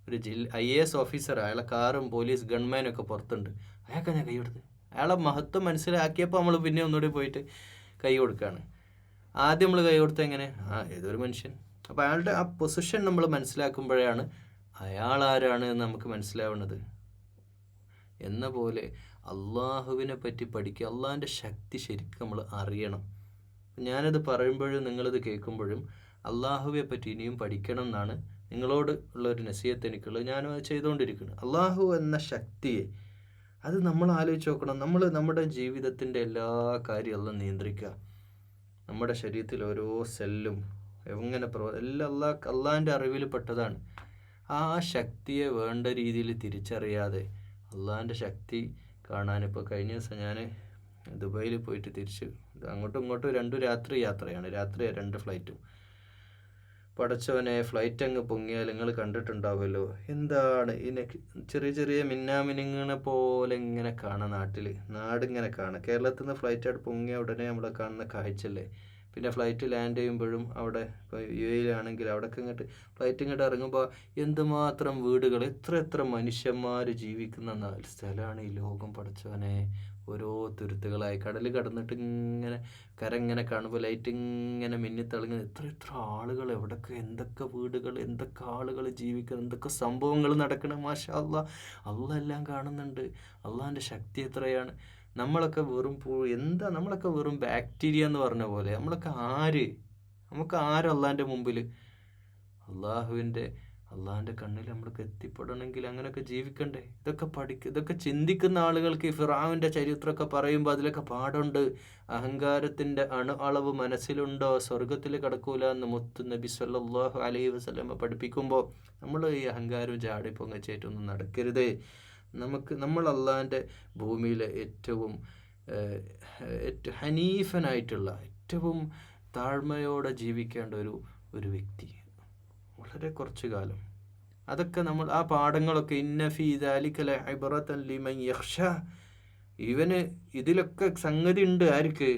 ഒരു IAS ഓഫീസർ. അയാളെ കാറും പോലീസ് ഗൺമാനൊക്കെ പുറത്തുണ്ട്. അയാൾക്ക് ഞാൻ കൈ കൊടുത്ത് അയാളെ മഹത്വം മനസ്സിലാക്കിയപ്പോൾ നമ്മൾ പിന്നെ ഒന്നുകൂടി പോയിട്ട് കൈ കൊടുക്കുകയാണ്. ആദ്യം നമ്മൾ കൈ കൊടുത്തത് എങ്ങനെ, ഏതൊരു മനുഷ്യൻ. അപ്പോൾ അയാളുടെ ആ പൊസിഷൻ നമ്മൾ മനസ്സിലാക്കുമ്പോഴാണ് അയാൾ ആരാണ് എന്ന് നമുക്ക് മനസ്സിലാവുന്നത്. എന്ന പോലെ അള്ളാഹുവിനെ പറ്റി പഠിക്കുക, അള്ളാഹിൻ്റെ ശക്തി ശരിക്കും നമ്മൾ അറിയണം. ഞാനത് പറയുമ്പോഴും നിങ്ങളിത് കേൾക്കുമ്പോഴും അള്ളാഹുവെ പറ്റി ഇനിയും പഠിക്കണം എന്നാണ് നിങ്ങളോട് ഉള്ളൊരു നസീഹത്ത് എനിക്കുള്ളത്. ഞാനും അത് ചെയ്തുകൊണ്ടിരിക്കുന്നു. അള്ളാഹു എന്ന ശക്തിയെ അത് നമ്മൾ ആലോചിച്ച് നോക്കണം. നമ്മുടെ ജീവിതത്തിൻ്റെ എല്ലാ കാര്യങ്ങളും നിയന്ത്രിക്കുക. നമ്മുടെ ശരീരത്തിൽ ഓരോ സെല്ലും എങ്ങനെ എല്ലാം അള്ളാഹിൻ്റെ അറിവിൽ പെട്ടതാണ്. ആ ശക്തിയെ വേണ്ട രീതിയിൽ തിരിച്ചറിയാതെ അള്ളാഹിൻ്റെ ശക്തി കാണാൻ, ഇപ്പോൾ കഴിഞ്ഞ ദിവസം ഞാൻ ദുബായിൽ പോയിട്ട് തിരിച്ച് അങ്ങോട്ടും ഇങ്ങോട്ടും 2 രാത്രി യാത്രയാണ്, രാത്രി 2 ഫ്ലൈറ്റും. പടച്ചവനെ, ഫ്ലൈറ്റ് അങ്ങ് പൊങ്ങിയാൽ നിങ്ങൾ കണ്ടിട്ടുണ്ടാവുമല്ലോ, എന്താണ് ഇതിനെ ചെറിയ ചെറിയ മിന്നാമിനുങ്ങിനെ പോലെ ഇങ്ങനെ കാണാം. നാടിങ്ങനെ കാണാം. കേരളത്തിൽ നിന്ന് ഫ്ലൈറ്റ് അവിടെ പൊങ്ങിയ ഉടനെ നമ്മളെ കാണുന്ന കാഴ്ചല്ലേ. പിന്നെ ഫ്ലൈറ്റ് ലാൻഡ് ചെയ്യുമ്പോഴും അവിടെ, ഇപ്പോൾ UAE അവിടെയൊക്കെ ഇങ്ങോട്ട് ഫ്ലൈറ്റ് ഇങ്ങോട്ട് ഇറങ്ങുമ്പോൾ എന്തുമാത്രം വീടുകൾ, എത്ര മനുഷ്യന്മാർ ജീവിക്കുന്ന സ്ഥലമാണ് ഈ ലോകം. പടച്ചവനെ, ഓരോ തുരുത്തുകളായി കടൽ കടന്നിട്ട് ഇങ്ങനെ കരങ്ങനെ കാണുമ്പോൾ ലൈറ്റ് ഇങ്ങനെ മിന്നിത്തിളങ്ങുന്ന എത്ര ആളുകൾ, എവിടൊക്കെ എന്തൊക്കെ വീടുകൾ, എന്തൊക്കെ ആളുകൾ ജീവിക്കുന്നത്, എന്തൊക്കെ സംഭവങ്ങൾ നടക്കണം. മാഷാ അല്ലാ, അള്ളാഹ് എല്ലാം കാണുന്നുണ്ട്. അള്ളാഹിൻ്റെ ശക്തി എത്രയാണ്. നമ്മളൊക്കെ വെറും ബാക്ടീരിയ എന്ന് പറഞ്ഞ പോലെ. നമുക്ക് ആര് അള്ളാഹിൻ്റെ മുമ്പിൽ? അള്ളാഹിൻ്റെ കണ്ണിൽ നമ്മൾക്ക് എത്തിപ്പെടണമെങ്കിൽ അങ്ങനെയൊക്കെ ജീവിക്കണ്ടേ? ഇതൊക്കെ ചിന്തിക്കുന്ന ആളുകൾക്ക് ഈ ഫിർഔന്റെ ചരിത്രമൊക്കെ പറയുമ്പോൾ അതിലൊക്കെ പാടുണ്ട്. അഹങ്കാരത്തിൻ്റെ അളവ് മനസ്സിലുണ്ടോ സ്വർഗത്തിൽ കിടക്കൂല എന്ന് മുത്ത് നബി സല്ലല്ലാഹു അലൈഹി വസല്ലം പഠിപ്പിക്കുമ്പോൾ നമ്മൾ ഈ അഹങ്കാരവും ജാടി പൊങ്ങച്ചേറ്റൊന്നും നടക്കരുത്. നമ്മൾ അള്ളാഹിൻ്റെ ഭൂമിയിലെ ഏറ്റവും ഹനീഫനായിട്ടുള്ള, ഏറ്റവും താഴ്മയോടെ ജീവിക്കേണ്ട ഒരു വ്യക്തി, വളരെ കുറച്ച് കാലം. അതൊക്കെ നമ്മൾ ആ പാഠങ്ങളൊക്കെ, ഇന്ന ഫീ ദാലിക ലഇബ്റതൻ ലിമൻ യഖ്ശാ, ഇതിലൊക്കെ സംഗതി ഉണ്ട്. ആർക്ക്?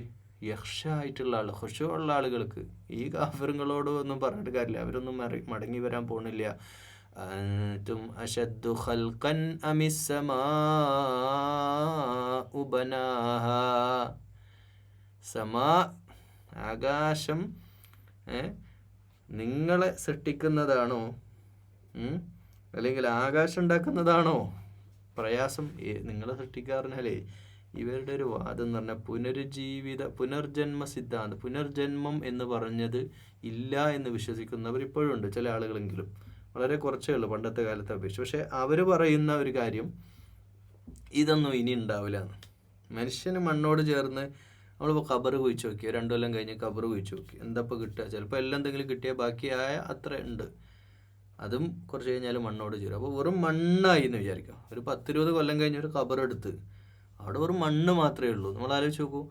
യഖ്ശ ആയിട്ടുള്ള ആൾ, ഖുശൂ ഉള്ള ആളുകൾക്ക്. ഈ കാഫിറുകളോട് ഒന്നും പറഞ്ഞിട്ട് കാര്യമില്ല, അവരൊന്നും മടങ്ങി വരാൻ പോണില്ല. അൻതും അശദ്ദു ഖൽഖൻ അമിസ്സമാഉ ബനാഹാ. ആകാശം നിങ്ങളെ സൃഷ്ടിക്കുന്നതാണോ, അല്ലെങ്കിൽ ആകാശം ഉണ്ടാക്കുന്നതാണോ പ്രയാസം? നിങ്ങളെ സൃഷ്ടിക്കാറിനാലേ ഇവരുടെ ഒരു വാദം എന്ന് പറഞ്ഞാൽ പുനർജന്മ സിദ്ധാന്തം, പുനർജന്മം എന്ന് പറഞ്ഞത് ഇല്ല എന്ന് വിശ്വസിക്കുന്നവർ ഇപ്പോഴും ഉണ്ട്, ചില ആളുകളെങ്കിലും. വളരെ കുറച്ചേ ഉള്ളൂ പണ്ടത്തെ കാലത്തെ അപേക്ഷിച്ച്. പക്ഷെ അവർ പറയുന്ന ഒരു കാര്യം ഇതൊന്നും ഇനി ഉണ്ടാവില്ല എന്ന്. മനുഷ്യന് മണ്ണോട് ചേർന്ന് നമ്മളിപ്പോൾ ഖബർ കുഴിച്ച് നോക്കി, 2 കൊല്ലം കഴിഞ്ഞ് ഖബർ കുഴിച്ച് നോക്കി, എന്താ ഇപ്പോൾ കിട്ടുക? ചിലപ്പോൾ എല്ലാം എന്തെങ്കിലും കിട്ടിയാൽ ബാക്കിയായ അത്ര ഉണ്ട്, അതും കുറച്ച് കഴിഞ്ഞാൽ മണ്ണോട് ചേരും. അപ്പോൾ വെറും മണ്ണായി എന്ന് വിചാരിക്കാം. ഒരു 10-20 കൊല്ലം കഴിഞ്ഞ് ഒരു ഖബറെടുത്ത് അവിടെ വെറും മണ്ണ് മാത്രമേ ഉള്ളൂ. നമ്മൾ ആലോചിച്ച് നോക്കൂ,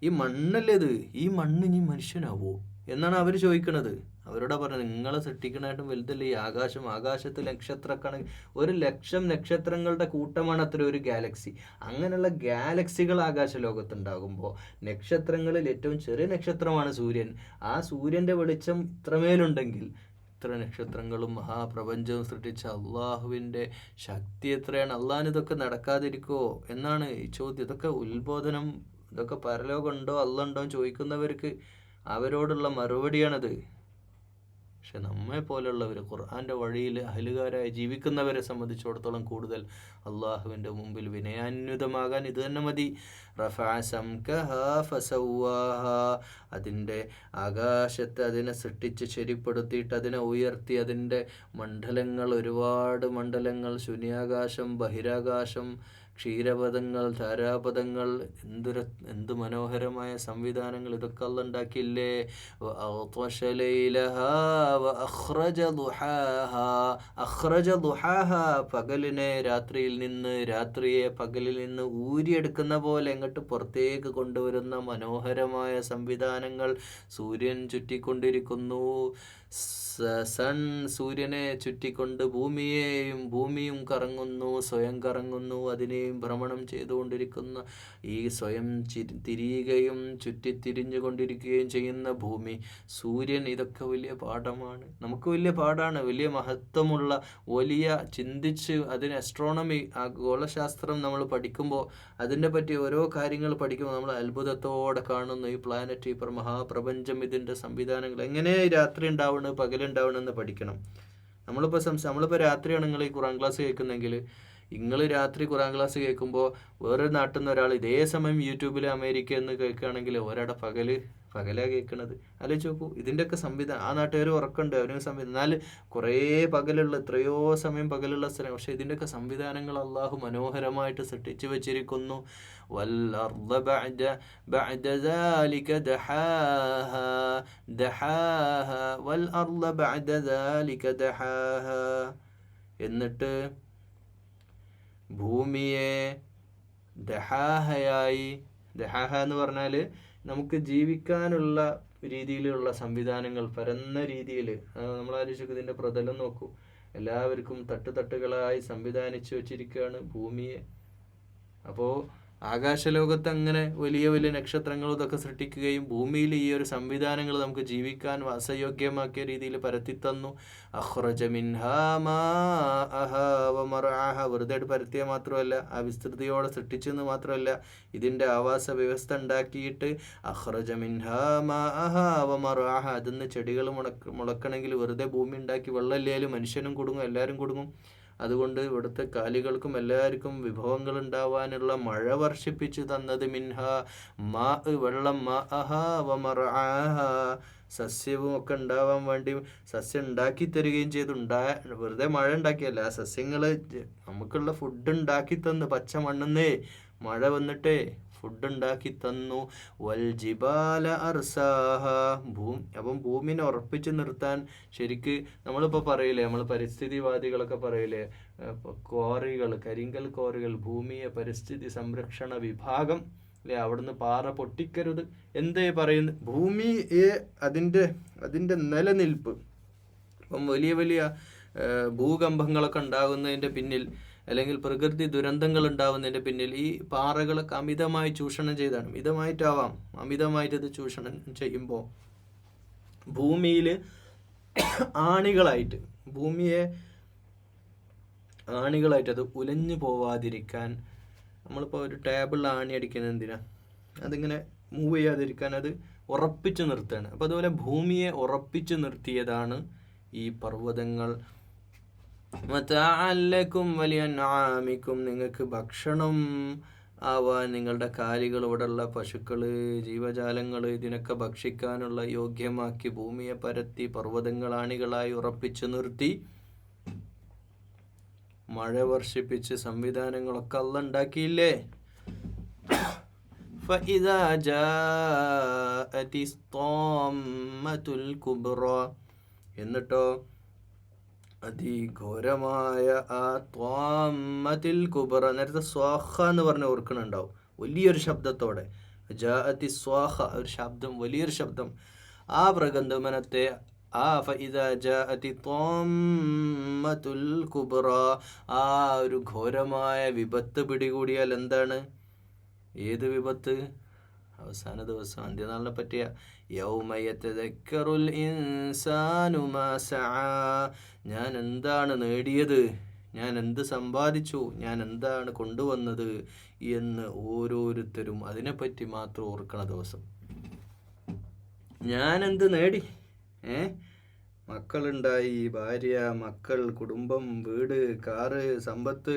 ഈ മണ്ണല്ലേ ഇത്, ഈ മണ്ണ് ഇനി മനുഷ്യനാവോ എന്നാണ് അവർ ചോദിക്കണത്. അവരോടാ പറഞ്ഞത്, നിങ്ങളെ സൃഷ്ടിക്കണായിട്ടും വലുതല്ലേ ഈ ആകാശം, ആകാശത്ത് ലക്ഷക്കണക്കിന് 1,00,000 നക്ഷത്രങ്ങളുടെ കൂട്ടമാണ് അത്ര ഒരു ഗാലക്സി. അങ്ങനെയുള്ള ഗാലക്സികൾ ആകാശ ലോകത്തുണ്ടാകുമ്പോൾ നക്ഷത്രങ്ങളിൽ ഏറ്റവും ചെറിയ നക്ഷത്രമാണ് സൂര്യൻ. ആ സൂര്യൻ്റെ വെളിച്ചം ഇത്രമേലുണ്ടെങ്കിൽ ഇത്ര നക്ഷത്രങ്ങളും മഹാപ്രപഞ്ചവും സൃഷ്ടിച്ച അള്ളാഹുവിൻ്റെ ശക്തി എത്രയാണ്? അള്ളാഹിന് ഇതൊക്കെ നടക്കാതിരിക്കുമോ എന്നാണ് ഈ ചോദ്യം. ഇതൊക്കെ ഉത്ബോധനം, ഇതൊക്കെ പരലോകമുണ്ടോ അള്ളുണ്ടോ എന്ന് ചോദിക്കുന്നവർക്ക് അവരോടുള്ള മറുപടിയാണത്. പക്ഷെ നമ്മെ പോലുള്ളവർ, ഖുർആൻ്റെ വഴിയിൽ അഹലുകാരായി ജീവിക്കുന്നവരെ സംബന്ധിച്ചിടത്തോളം കൂടുതൽ അള്ളാഹുവിൻ്റെ മുമ്പിൽ വിനയാന്വിതമാകാൻ ഇത് തന്നെ മതി. റഫഅ സംകഹാ ഫസവ്വാഹാ, അതിൻ്റെ ആകാശത്തെ അതിനെ സൃഷ്ടിച്ച് ശരിപ്പെടുത്തിയിട്ട് അതിനെ ഉയർത്തി, അതിൻ്റെ മണ്ഡലങ്ങൾ, ഒരുപാട് മണ്ഡലങ്ങൾ, ശൂന്യാകാശം, ബഹിരാകാശം, ക്ഷീരപഥങ്ങൾ, ധാരാപഥങ്ങൾ, എന്ത് മനോഹരമായ സംവിധാനങ്ങൾ ഇതൊക്കെ അള്ളാഹ് ഉണ്ടാക്കിയില്ലേ. പകലിനെ രാത്രിയിൽ നിന്ന്, രാത്രിയെ പകലിൽ നിന്ന് ഊരിയെടുക്കുന്ന പോലെ ഇങ്ങോട്ട് പുറത്തേക്ക് കൊണ്ടുവരുന്ന മനോഹരമായ സംവിധാനങ്ങൾ. സൂര്യൻ ചുറ്റിക്കൊണ്ടിരിക്കുന്നു, സൺ സൂര്യനെ ചുറ്റിക്കൊണ്ട് ഭൂമിയും കറങ്ങുന്നു, സ്വയം കറങ്ങുന്നു, അതിനെയും ഭ്രമണം ചെയ്തുകൊണ്ടിരിക്കുന്ന ഈ സ്വയം തിരിയുകയും ചുറ്റിത്തിരിഞ്ഞുകൊണ്ടിരിക്കുകയും ചെയ്യുന്ന ഭൂമി, സൂര്യൻ, ഇതൊക്കെ വലിയ പാഠമാണ്, നമുക്ക് വലിയ പാഠമാണ്, വലിയ മഹത്വമുള്ള, വലിയ ചിന്തിച്ച് അതിന് അസ്ട്രോണമി, ആ ഗോളശാസ്ത്രം നമ്മൾ പഠിക്കുമ്പോൾ, അതിനെ പറ്റി ഓരോ കാര്യങ്ങൾ പഠിക്കുമ്പോൾ നമ്മൾ അത്ഭുതത്തോടെ കാണുന്നു ഈ പ്ലാനറ്റ്, ഈ മഹാപ്രപഞ്ചം, ഇതിൻ്റെ സംവിധാനങ്ങൾ, എങ്ങനെ രാത്രി ഉണ്ടാവണം പകലുണ്ടാവണമെന്ന് പഠിക്കണം. നമ്മളിപ്പോൾ രാത്രിയാണ് നിങ്ങൾ ഈ ഖുർആൻ ക്ലാസ് കേൾക്കുന്നെങ്കിൽ, നിങ്ങൾ രാത്രി ഖുർആൻ ക്ലാസ് കേൾക്കുമ്പോൾ വേറൊരു നാട്ടിൽ നിന്ന് ഒരാൾ ഇതേ സമയം യൂട്യൂബിൽ അമേരിക്ക എന്ന് കേൾക്കുകയാണെങ്കിൽ ഒരാടെ പകലാണ് കേൾക്കുന്നത്. ആലോചിച്ച് നോക്കൂ, ഇതിൻ്റെയൊക്കെ സംവിധാനം. ആ നാട്ടുകാർ ഉറക്കമുണ്ട്, അവനും സംവിധാനം, എന്നാൽ കുറേ പകലുള്ള, എത്രയോ സമയം പകലുള്ള സ്ഥലം, പക്ഷേ ഇതിൻ്റെയൊക്കെ സംവിധാനങ്ങൾ അള്ളാഹു മനോഹരമായിട്ട് സൃഷ്ടിച്ചു വെച്ചിരിക്കുന്നു. വൽഅർള ബഅദ ദാലിക ദഹാഹാ ദഹാഹാ വൽഅർള ബഅദ ദാലിക ദഹാഹാ. എന്നിട്ട് ഭൂമിയെ ദഹാഹയായി, ദഹാഹ എന്ന് പറഞ്ഞാൽ നമുക്ക് ജീവിക്കാനുള്ള രീതിയിലുള്ള സംവിധാനങ്ങൾ, പരന്ന രീതിയിൽ. നമ്മൾ ആലോചിക്കും, ഇതിൻ്റെ പ്രതലം നോക്കൂ, എല്ലാവർക്കും തട്ടുകളായി സംവിധാനിച്ചു വച്ചിരിക്കുകയാണ് ഭൂമിയെ. അപ്പോൾ ആകാശലോകത്ത് അങ്ങനെ വലിയ വലിയ നക്ഷത്രങ്ങൾ ഇതൊക്കെ സൃഷ്ടിക്കുകയും ഭൂമിയിൽ ഈ ഒരു സംവിധാനങ്ങൾ നമുക്ക് ജീവിക്കാൻ വാസയോഗ്യമാക്കിയ രീതിയിൽ പരത്തിത്തന്നു. അഖ്റജ മിൻഹാ മാഅഹാ വമർഅഹാ, വെറുതെ പരത്തിയ മാത്രമല്ല, ആ വിസ്തൃതിയോടെ സൃഷ്ടിച്ചെന്ന് മാത്രമല്ല, ഇതിൻ്റെ ആവാസ വ്യവസ്ഥ ഉണ്ടാക്കിയിട്ട് അഖ്റജ മിൻഹാ മാഅഹാ വമർഅഹാ, അതിന്ന് ചെടികൾ മുളക്കണമെങ്കിൽ വെറുതെ ഭൂമി ഉണ്ടാക്കി വെള്ളമില്ലാലും മനുഷ്യനും കുടുങ്ങും, എല്ലാവരും കുടുങ്ങും. അതുകൊണ്ട് ഇവിടുത്തെ കാലികൾക്കും എല്ലാവർക്കും വിഭവങ്ങൾ ഉണ്ടാവാനുള്ള മഴ വർഷിപ്പിച്ചു തന്നത് മിൻഹ മാ, വെള്ളം, മാഅഹാ വമർഅഹാ, സസ്യവും ഒക്കെ ഉണ്ടാവാൻ വേണ്ടി സസ്യം ഉണ്ടാക്കി തരികയും ചെയ്തു. വെറുതെ മഴ ഉണ്ടാക്കിയല്ല, ആ സസ്യങ്ങൾ നമുക്കുള്ള ഫുഡ് ഉണ്ടാക്കി തന്ന്, പച്ച മണ്ണുന്നേ മഴ വന്നിട്ടേ ഫുഡ് ഉണ്ടാക്കി തന്നു. വൽ ജിബാല അർസാഹ, അപ്പം ഭൂമിനെ ഉറപ്പിച്ച് നിർത്താൻ ശരിക്ക് നമ്മളിപ്പോൾ പറയില്ലേ, നമ്മൾ പരിസ്ഥിതിവാദികളൊക്കെ പറയില്ലേ, ക്വാറികൾ, കരിങ്കൽ ക്വാറികൾ, ഭൂമിയെ പരിസ്ഥിതി സംരക്ഷണ വിഭാഗം അല്ലേ, അവിടുന്ന് പാറ പൊട്ടിക്കരുത് എന്തേ പറയുന്നു. ഭൂമിയെ അതിൻ്റെ നിലനിൽപ്പ്, ഇപ്പം വലിയ വലിയ ഭൂകമ്പങ്ങളൊക്കെ ഉണ്ടാകുന്നതിൻ്റെ പിന്നിൽ, അല്ലെങ്കിൽ പ്രകൃതി ദുരന്തങ്ങൾ ഉണ്ടാവുന്നതിൻ്റെ പിന്നിൽ ഈ പാറകളൊക്കെ അമിതമായി ചൂഷണം ചെയ്താണ്. മിതമായിട്ടാവാം, അമിതമായിട്ടത് ചൂഷണം ചെയ്യുമ്പോൾ ഭൂമിയിൽ ആണികളായിട്ട്, ഭൂമിയെ ആണികളായിട്ട് അത് ഉലഞ്ഞു പോവാതിരിക്കാൻ നമ്മളിപ്പോൾ ഒരു ടേബിളിൽ ആണി അടിക്കുന്നത് എന്തിനാ? അതിങ്ങനെ മൂവ് ചെയ്യാതിരിക്കാൻ അത് ഉറപ്പിച്ചു നിർത്തുകയാണ്. അപ്പോൾ അതുപോലെ ഭൂമിയെ ഉറപ്പിച്ചു നിർത്തിയതാണ് ഈ പർവ്വതങ്ങൾ. മതഅല്ലക്കും വലിയൻആമിക്കും, നിങ്ങൾക്ക് ഭക്ഷണം ആവാൻ നിങ്ങളുടെ കാലികൾ, ഇവിടെയുള്ള പശുക്കൾ, ജീവജാലങ്ങൾ ഇതിനൊക്കെ ഭക്ഷിക്കാനുള്ള യോഗ്യമാക്കി ഭൂമിയെ പരത്തി പർവ്വതങ്ങളാണികളായി ഉറപ്പിച്ചു നിർത്തി മഴ വർഷിപ്പിച്ച് സംവിധാനങ്ങളൊക്കെ അള്ളാഹ് ഉണ്ടാക്കിയില്ലേ? فإذا جاءت الطامة الكبرى, എന്നിട്ടോ അതിഘോരമായ ആ ത്വാമത്തിൽ കുബറ, നേരത്തെ സ്വാഹ എന്ന് പറഞ്ഞ് ഓർക്കണുണ്ടാവും, വലിയൊരു ശബ്ദത്തോടെ. ജാഅത്തി സ്വാഹ, ഒരു ശബ്ദം, വലിയൊരു ശബ്ദം. ആ പ്രകമ്പനത്തെ ഫഇദാ ജാഅത്തി ത്വാമത്തുൽ കുബറ, ആ ഒരു ഘോരമായ വിപത്ത് പിടികൂടിയാൽ എന്താണ്? ഏത് വിപത്ത്? അവസാന ദിവസം, അന്ത്യനാളിനെ പറ്റിയ. യൗമ യതദക്കറുൽ ഇൻസാനു മാ സഅ, ഞാൻ എന്താണ് നേടിയത്, ഞാൻ എന്ത് സമ്പാദിച്ചു, ഞാൻ എന്താണ് കൊണ്ടുവന്നത് എന്ന് ഓരോരുത്തരും അതിനെപ്പറ്റി മാത്രം ഓർക്കണ ദിവസം. ഞാൻ എന്ത് നേടി? മക്കളുണ്ടായി, ഭാര്യ, മക്കൾ, കുടുംബം, വീട്, കാറ്, സമ്പത്ത്,